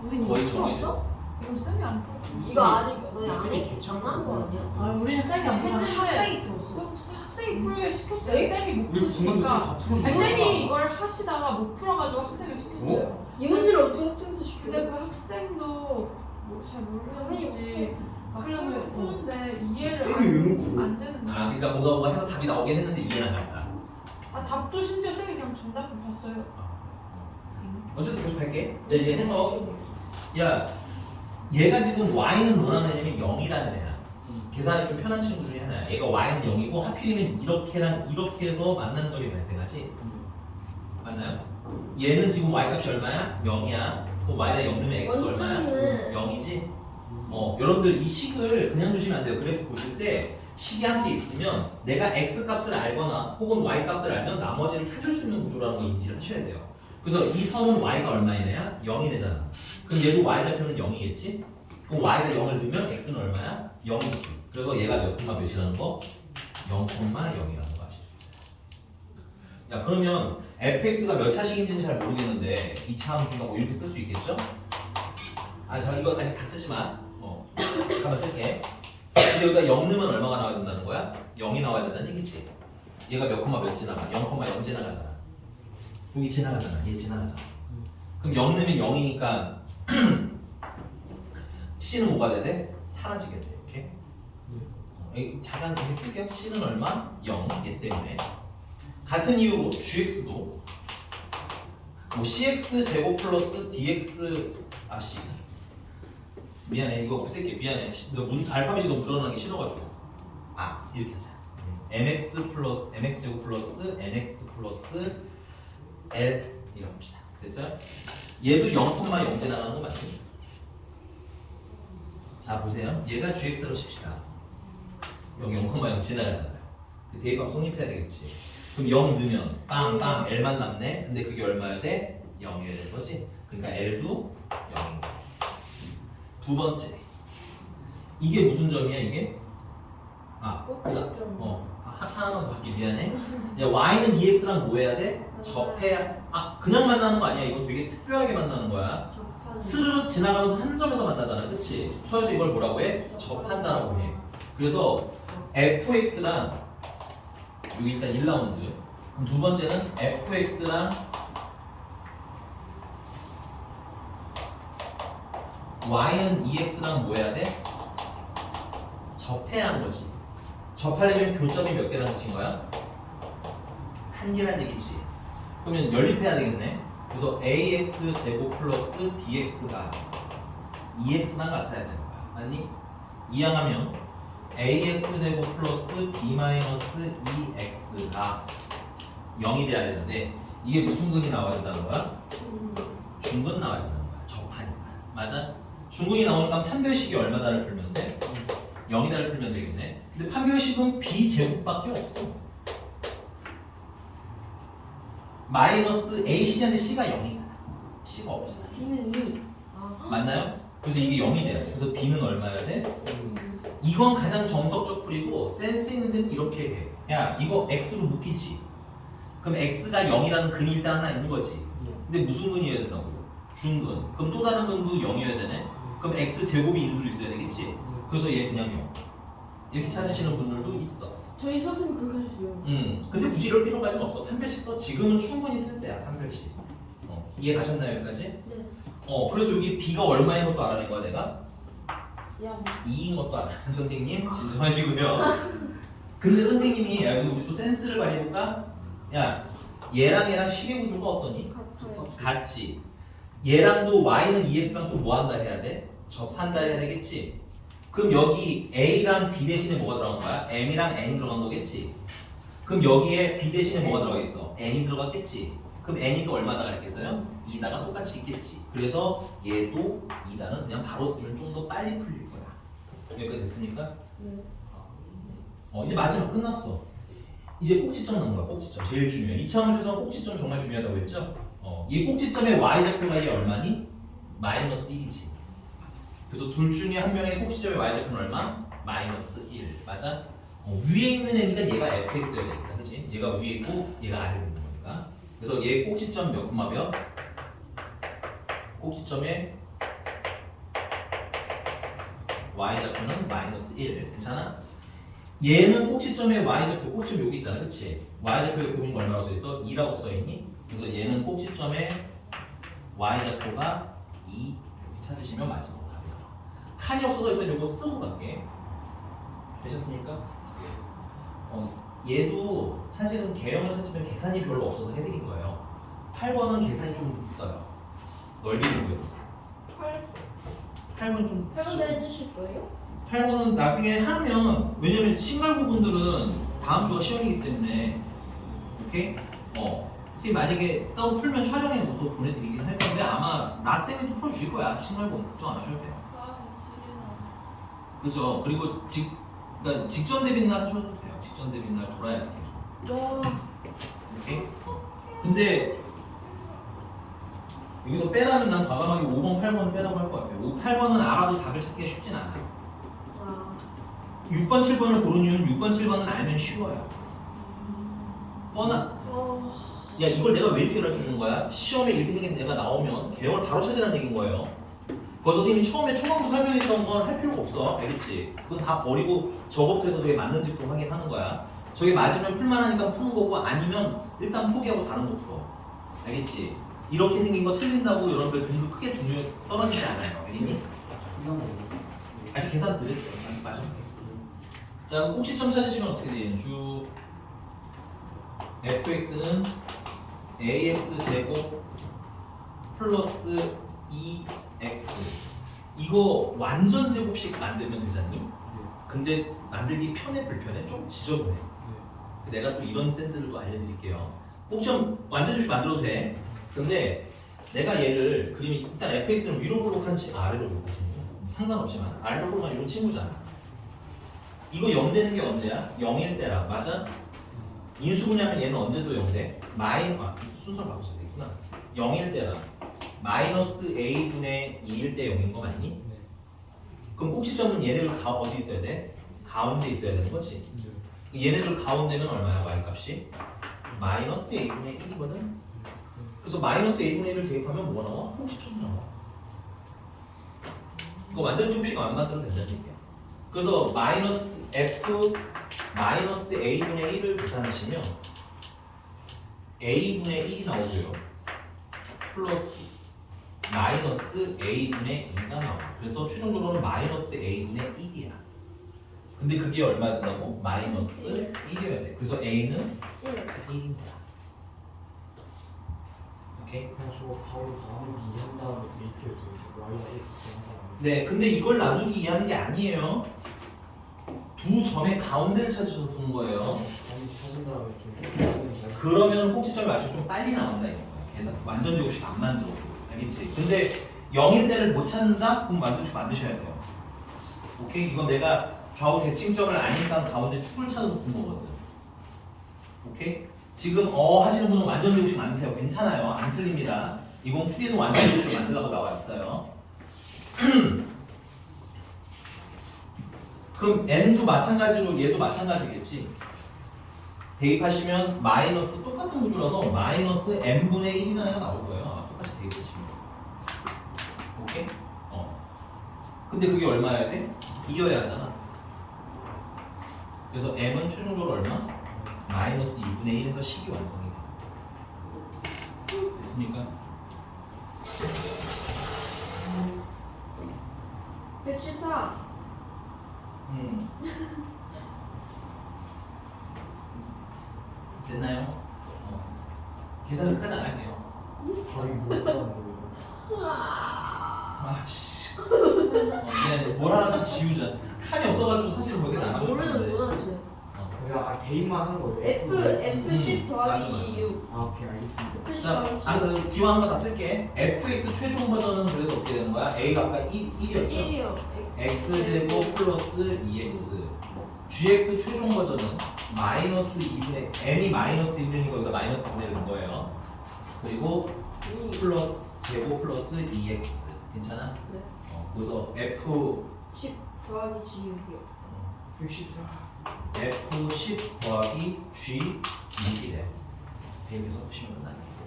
우린 거의 이거 풀었어? 이거 쌤이 안 풀어. 이거 아직 너희 쌤이 안 괜찮고 한거 아니야? 아 우리는 쌤이 안 풀어. 학생이 풀었어. 학생이 풀게 시켰어요. 네? 쌤이 못 우리 중간고사 풀으니까. 다 풀어주고. 아니 쌤이 이걸 하시다가 못 풀어가지고 학생을 시켰어요. 이 문제를 어떻게 학생한테 시켜? 근데 그 학생도 잘 당연히 모르는지 그러면 푸는데 이해를 쌤이 왜 못 풀어? 안 되는 아 거야. 그러니까 뭐가 해서 답이 나오긴 했는데 이해는 안 갔다. 아 답도 심지어 쌤이 그냥 정답을 봤어요. 어쨌든 계속 할게. 이제 해서 야 얘가 지금 y는 뭐라는 애냐면 0이라는 애야. 계산이 좀 편한 친구 중에 하나야. 얘가 y는 0이고 하필이면 이렇게랑 이렇게 해서 만나는 점이 발생하지. 맞나요? 얘는 지금 y 값이 얼마야? 0이야. 그럼 y가 0 넣으면 x가 얼마야? 원점이는 0이지? 여러분들 이 식을 그냥 두시면 안 돼요. 그래프 보실 때 식이 한 개 있으면 내가 x 값을 알거나 혹은 y 값을 알면 나머지를 찾을 수 있는 구조라는 거 인지를 하셔야 돼요. 그래서 이 선은 y가 얼마인 애야? 0이래잖아. 그럼 얘도 y-좌표는 0이겠지? 그럼 y가 0을 넣으면 x는 얼마야? 0이지. 그래서 얘가 몇 콤마 몇이라는 거? 0,0이라는 거 아실 수 있어요. 야 그러면 fx가 몇 차식인지는 잘 모르겠는데 2차 함수가 뭐 이렇게 쓸 수 있겠죠? 자 이거 아직 다 쓰지 마. 잠깐만 쓸게. 근데 여기가 0 넣으면 얼마가 나와야 된다는 거야? 0이 나와야 된다는 얘기지. 얘가 몇 콤마 몇 지나가? 0,0 지나가잖아. 여기 지나가잖아. 얘 지나가잖아. 그럼 0 넣으면 0이니까 C는 뭐가 돼야 돼? 사라지게 돼. 오케이? 잠깐 이렇게 쓸게요. C는 얼마? 0. 얘 때문에. 같은 이유로 GX도 뭐 CX 제곱 플러스 DX C 미안해 이거 없앨게. 미안해. 너 알파벳이 너무 늘어나는 게 싫어가지고. 이렇게 하자. MX 플러스 MX 제곱 플러스 NX 플러스 L 이렇게 합시다. 됐어요? 얘도 0,0 지나가는 거 맞지? 자 보세요. 얘가 GX로 칩시다. 여기 0,0 지나가잖아요. 그 대입하면 성립해야 되겠지. 그럼 0 넣으면 빵빵 L만 남네. 근데 그게 얼마야 돼? 0이어야 될 거지. 그러니까 L도 0인 거야. 두 번째. 이게 무슨 점이야 이게? 하나만 더 할게. 미안해. 야, y는 ex랑 뭐 해야 돼? 접해야. 그냥 만나는 거 아니야. 이건 되게 특별하게 만나는 거야. 스르륵 지나가면서 한 점에서 만나잖아. 그치? 수학에서 이걸 뭐라고 해? 접한다라고 해. 그래서 fx랑 여기 일단 1라운드. 그럼 두 번째는 fx랑 y는 ex랑 뭐 해야 돼? 접해야 하는 거지. 접하려면 교점이 몇 개라는 뜻인 거야? 한 개란 얘기지. 그러면 연립해야 되겠네. 그래서 ax 제곱 플러스 bx가 2x만 같아야 되는 거야. 맞니? 이항하면 ax 제곱 플러스 b 마이너스 2x가 0이 돼야 되는데 이게 무슨 근이 나와야 된다는 거야? 중근 나와야 된다는 거야. 맞아? 중근이 나오니까 판별식이 얼마다를 풀면 돼? 0이다를 풀면 되겠네. 근데 판별식은 b제곱밖에 없어. 마이너스 AC인데 C가 0이잖아. C가 없잖아. B는 2. 아. 맞나요? 그래서 이게 0이 돼요. 그래서 B는 얼마여야 돼? 이건 가장 정석적 풀이고 센스 있는 데는 이렇게 해. 야 이거 X로 묶이지. 그럼 X가 0이라는 근이 일단 하나 있는 거지. 근데 무슨 근이어야 된다고? 중근. 그럼 또 다른 근도 0이어야 되네. 그럼 X 제곱이 인수로 있어야 되겠지. 그래서 얘 그냥 0. 이렇게 찾으시는 분들도 있어. 저희 수업은 그렇게 하셨어요. 근데 굳이 이럴 필요까지는 없어. 판별식 써. 지금은 충분히 쓸 때야 판별식. 이해 가셨나요 여기까지? 네. 그래서 여기 B가 얼마인 것도 알아낸 거야 내가? 야, 2인 것도 알아. 선생님 진정하시고요. 근데 선생님이 야 우리 또 센스를 발휘해볼까? 야 얘랑 시계 구조가 어떠니? 같아요. 같지. 얘랑도 y는 2x랑 또 뭐 한다 해야 돼? 접한다 해야 되겠지. 그럼 여기 a랑 b 대신에 뭐가 들어간 거야? m이랑 n이 들어간 거겠지. 그럼 여기에 b 대신에 뭐가 들어가겠어? n이 들어갔겠지. 그럼 n이 또 얼마나 갈겠어요? 2다가 똑같이 있겠지. 그래서 얘도 2다는 그냥 바로 쓰면 좀 더 빨리 풀릴 거야. 여기까지 됐으니까? 네. 이제 마지막 끝났어. 이제 꼭지점 나온 거야. 꼭지점 제일 중요해. 2차원 추선 꼭지점 정말 중요하다고 했죠? 이 꼭지점의 y좌표가 이게 얼마니? 마이너스 1이지. 그래서 둘 중에 한 명의 꼭지점의 y좌표는 얼마? 마이너스 1. 맞아? 위에 있는 애니까 얘가 fx여야 되겠다. 그치? 얘가 위에 있고 얘가 아래에 있는 거니까. 그래서 얘 꼭지점 몇 콤마 몇? 꼭지점의 y좌표는 마이너스 1. 괜찮아? 얘는 꼭지점의 y좌표, 꼭지점 여기 있잖아. 그치? y좌표 옆에 보면 얼마라고 써있어? 2라고 써있니? 그래서 얘는 꼭지점의 y좌표가 2 이렇게 찾으시면 마지막 답이에요. 칸이 없어서 일단 이거 쓰고 갈게. 되셨습니까? 얘도 사실은 개형을 찾으면 계산이 별로 없어서 해드린 거예요. 8번은 계산이 좀 있어요. 넓이를 구해보세요. 8번 좀 8번도 해주실 거예요? 8번은 나중에 하면 왜냐면 신갈고 분들은 다음 주가 시험이기 때문에 오케이? 선생님 만약에 따로 풀면 촬영해 놓아서 보내드리긴 할 건데 아마 라쌤이 또 풀어주실 거야. 신갈고 걱정 안 하셔도 돼요. 4세 7일 그렇죠. 그리고 그러니까 직전 대비 날 하셔도 돼요. 직전 대비 날 돌아야지 계속. 와. 오케이? 근데 여기서 빼라면 난 과감하게 5번, 8번 빼라고 할 것 같아요. 5, 8번은 알아도 답을 찾기가 쉽진 않아요. 와. 6번, 7번을 고른 이유는 6번, 7번은 알면 쉬워요. 뻔한. 야 이걸 내가 왜 이렇게 가르쳐주는 거야? 시험에 이렇게 생긴 애가 나오면 개형을 바로 찾으라는 얘기인 거예요. 그래서 선생님이 처음에 초반부 설명했던 건 할 필요가 없어. 알겠지? 그건 다 버리고 저것부터 해서 저게 맞는지 또 확인하는 거야. 저게 맞으면 풀만하니까 푸는 거고 아니면 일단 포기하고 다른 거 풀어. 알겠지? 이렇게 생긴 거 틀린다고 여러분들 등급 크게 떨어지지 않아요. 알겠니? 아직 계산 드렸어요. 아직 맞아. 자 그럼 꼭지점 찾으시면 어떻게 되는지 fx는 ax 제곱 플러스 2x 이거 완전 제곱식 만들면 되잖니? 근데 만들기 편해 불편해? 좀 지저분해. 내가 또 이런 센스를 또 알려드릴게요. 꼭지점 완전 제곱식 만들어도 돼. 근데 내가 얘를 그림이 일단 fx는 위로 볼록한 아래로 볼록한 친구 상관없지만 아래로 볼록한 이런 친구잖아. 이거 0 되는 게 언제야? 0일 때라. 맞아? 인수분해하면 얘는 언제 또 0 돼? 순서를 바꿨어야 되겠구나. 0일 때라. 마이너스 a분의 2일 때 0인 거 맞니? 네. 그럼 꼭지점은 얘네들 어디 있어야 돼? 가운데 있어야 되는 거지. 얘네들 가운데면 얼마야? y 값이? 마이너스 a분의 1이거든? 그래서 마이너스 a분의 1을 대입하면 뭐가 나와? 꼭지점이 나와. 이거 완전 제곱식 안 만들어도 된다는 얘기야. 그래서 마이너스 f 마이너스 a분의 1을 계산하시면 a분의 1이 나오고요. 플러스 마이너스 a분의 2가 나와. 그래서 최종적으로는 마이너스 a분의 1이야. 근데 그게 얼마 된다고? 마이너스 1이어야 돼. 그래서 a는 1인 거야. 오케이? 그냥 저거 바로 나누기 한 다음에 이렇게 y가 1 네, 근데 이걸 나누기 이해하는 게 아니에요. 두 점의 가운데를 찾으셔서 푸는 거예요. 찾은 다음에 좀 그러면 꼭지점이 아주 좀 빨리 나온다 이거야. 계산 완전 제곱식 안 만들어. 알겠지? 근데 0일 때를 못 찾는다? 그럼 만드셔야 돼요. 오케이? 이건 내가 좌우 대칭점을 아니까 가운데 축을 찾아서 본 거거든. 오케이? 지금 하시는 분은 완전 대우식 만드세요. 괜찮아요. 안 틀립니다. 이건 풀이도 완전 대우식을 만들라고 나와 있어요. 그럼 n도 마찬가지로 얘도 마찬가지겠지. 대입하시면 마이너스 똑같은 구조라서 마이너스 n분의 1이라는 애가 나올 거예요. 아마 똑같이 대입하시면. 오케이? 근데 그게 얼마여야 돼? 이어야 하잖아. 그래서 m은 최종적으로 얼마? 마이너스 2분의 1에서 식이 완성이 돼. 됐습니까? 114. 됐나요? 계산 끝까지 안 할게요. 아 이거 뭐야? 아씨. 미안해. 뭘 하나 좀 지우자. 칸이 없어가지고 사실 거기까지 안 하고 모르는 싶었는데. 못하지. 내가 대입만 하는 거예요. F10 더하기 맞아, 맞아. G6. 아 오케이 알겠습니다. F10 자, 더하기 G6. 알았어. 기왕 한거 다 쓸게. fx 최종 버전은 그래서 어떻게 되는 거야? a가 아까 1이었죠? 1이요. x제곱 플러스 2x. gx 최종 버전은 마이너스 2분의 m이 마이너스 2분이니까 여기가 마이너스 2분의 1인 거예요. 그리고 2. 플러스 제곱 플러스 2x. 괜찮아? 네. 그래서 f 10 더하기 G6이요. 114. F10 더하기 G 6이래요. 대입해서 푸시면 끝나겠어요.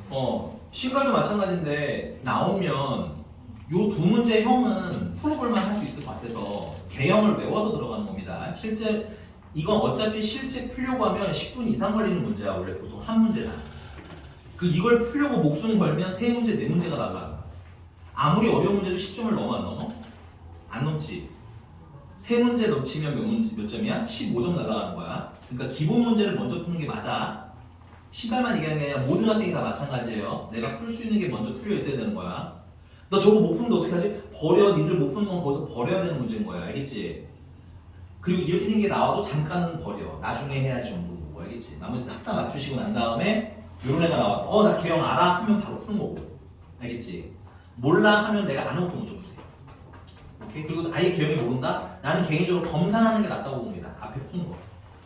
됐나요? 시간도 마찬가지인데 나오면 요 두 문제 형은 풀어볼만 할 수 있을 것 같아서 개형을 외워서 들어가는 겁니다. 실제 이건 어차피 실제 풀려고 하면 10분 이상 걸리는 문제야. 원래 보통 한 문제당. 이걸 풀려고 목숨 걸면 3문제, 4문제가 날라가. 아무리 어려운 문제도 10점을 넘어 안 넘어? 안 넘지. 3문제 넘치면 몇 점이야? 15점 날아가는 거야. 그러니까 기본 문제를 먼저 푸는 게 맞아. 시간만 얘기하는 게 아니라 모든 학생이 다 마찬가지예요. 내가 풀 수 있는 게 먼저 풀려 있어야 되는 거야. 너 저거 못 푸는데 어떻게 하지? 버려. 니들 못 푸는 건 거기서 버려야 되는 문제인 거야. 알겠지? 그리고 이렇게 생긴 게 나와도 잠깐은 버려. 나중에 해야지 정도고. 알겠지? 나머지 싹 다 맞추시고 난 다음에 요런 애가 나왔어. 나 개형 알아? 하면 바로 푸는 거고. 알겠지? 몰라 하면 내가 아무것도 먼저 푸세요. 오케이? 그리고 아예 개형이 모른다? 나는 개인적으로 검사하는 게 낫다고 봅니다. 앞에 푸는 거.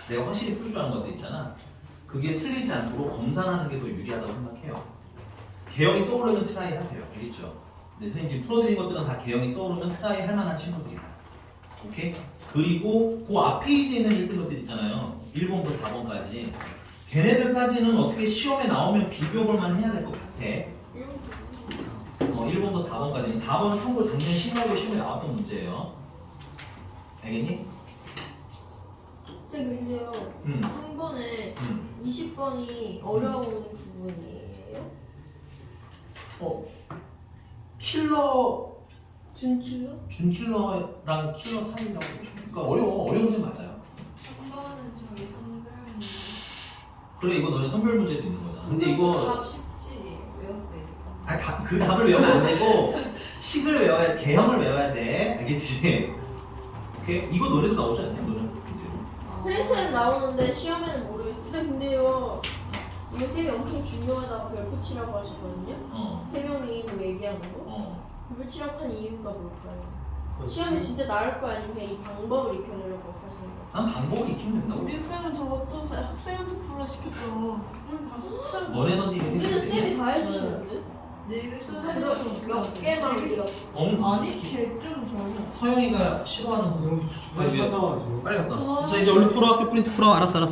내가 확실히 풀 줄 아는 것도 있잖아. 그게 틀리지 않도록 검사하는 게 더 유리하다고 생각해요. 개형이 떠오르면 트라이 하세요. 알겠죠? 네, 선생님 지금 풀어드린 것들은 다 개형이 떠오르면 트라이 할 만한 친구들이다. 오케이? 그리고 그 앞 페이지에 있는 1등 것들 있잖아요. 1번부터 4번까지. 걔네들까지는 어떻게 시험에 나오면 비교해볼만 해야 될 것 같아. 1번부터 4번까지는 4번은 참고로 작년 신학교 시험에 나왔던 문제예요. 알겠니? 쌤 근데요. 3번에 20번이 어려운 부분이에요? 킬러 준킬러? 준킬러랑 킬러 사이라고 그러니까 어려운 문제 맞아요. 3번은 저희 성별문제. 그래 이거 너네 선별 문제도 있는 거잖아. 근데 이거 답 쉽지 외웠어요. 그 답을 외우면 안 되고 식을 외워야 개형을 외워야 돼. 알겠지? 오케이? 이거 노래도 나오지 않냐? 노래는 프린트로. 프린트는 나오는데 시험에는 모르겠어요. 쌤 근데요. 이거 쌤이 엄청 중요하다고 별표치라고 하시거든요. 3명이 뭐 얘기하는 거. 별표치라고 한 이유가 뭘까요? 시험에 진짜 나올 거 아니면 그냥 이 방법을 익혀내려고 하시는 거. 난 방법을 익히면 된다고. 우리 쌤은 저것도 학생한테 불러 시켰죠. 너네 선생님이 우리는 쌤이 생각해. 다 해주시는데? 네, 몇 개만 우리가. 아니, 걔좀 저는. 서영이가 싫어하는 선생님. 빨리 갔다 와야지. 빨리 갔다. 자 이제 얼른 풀어. 학교 프린트 풀어. 알았어.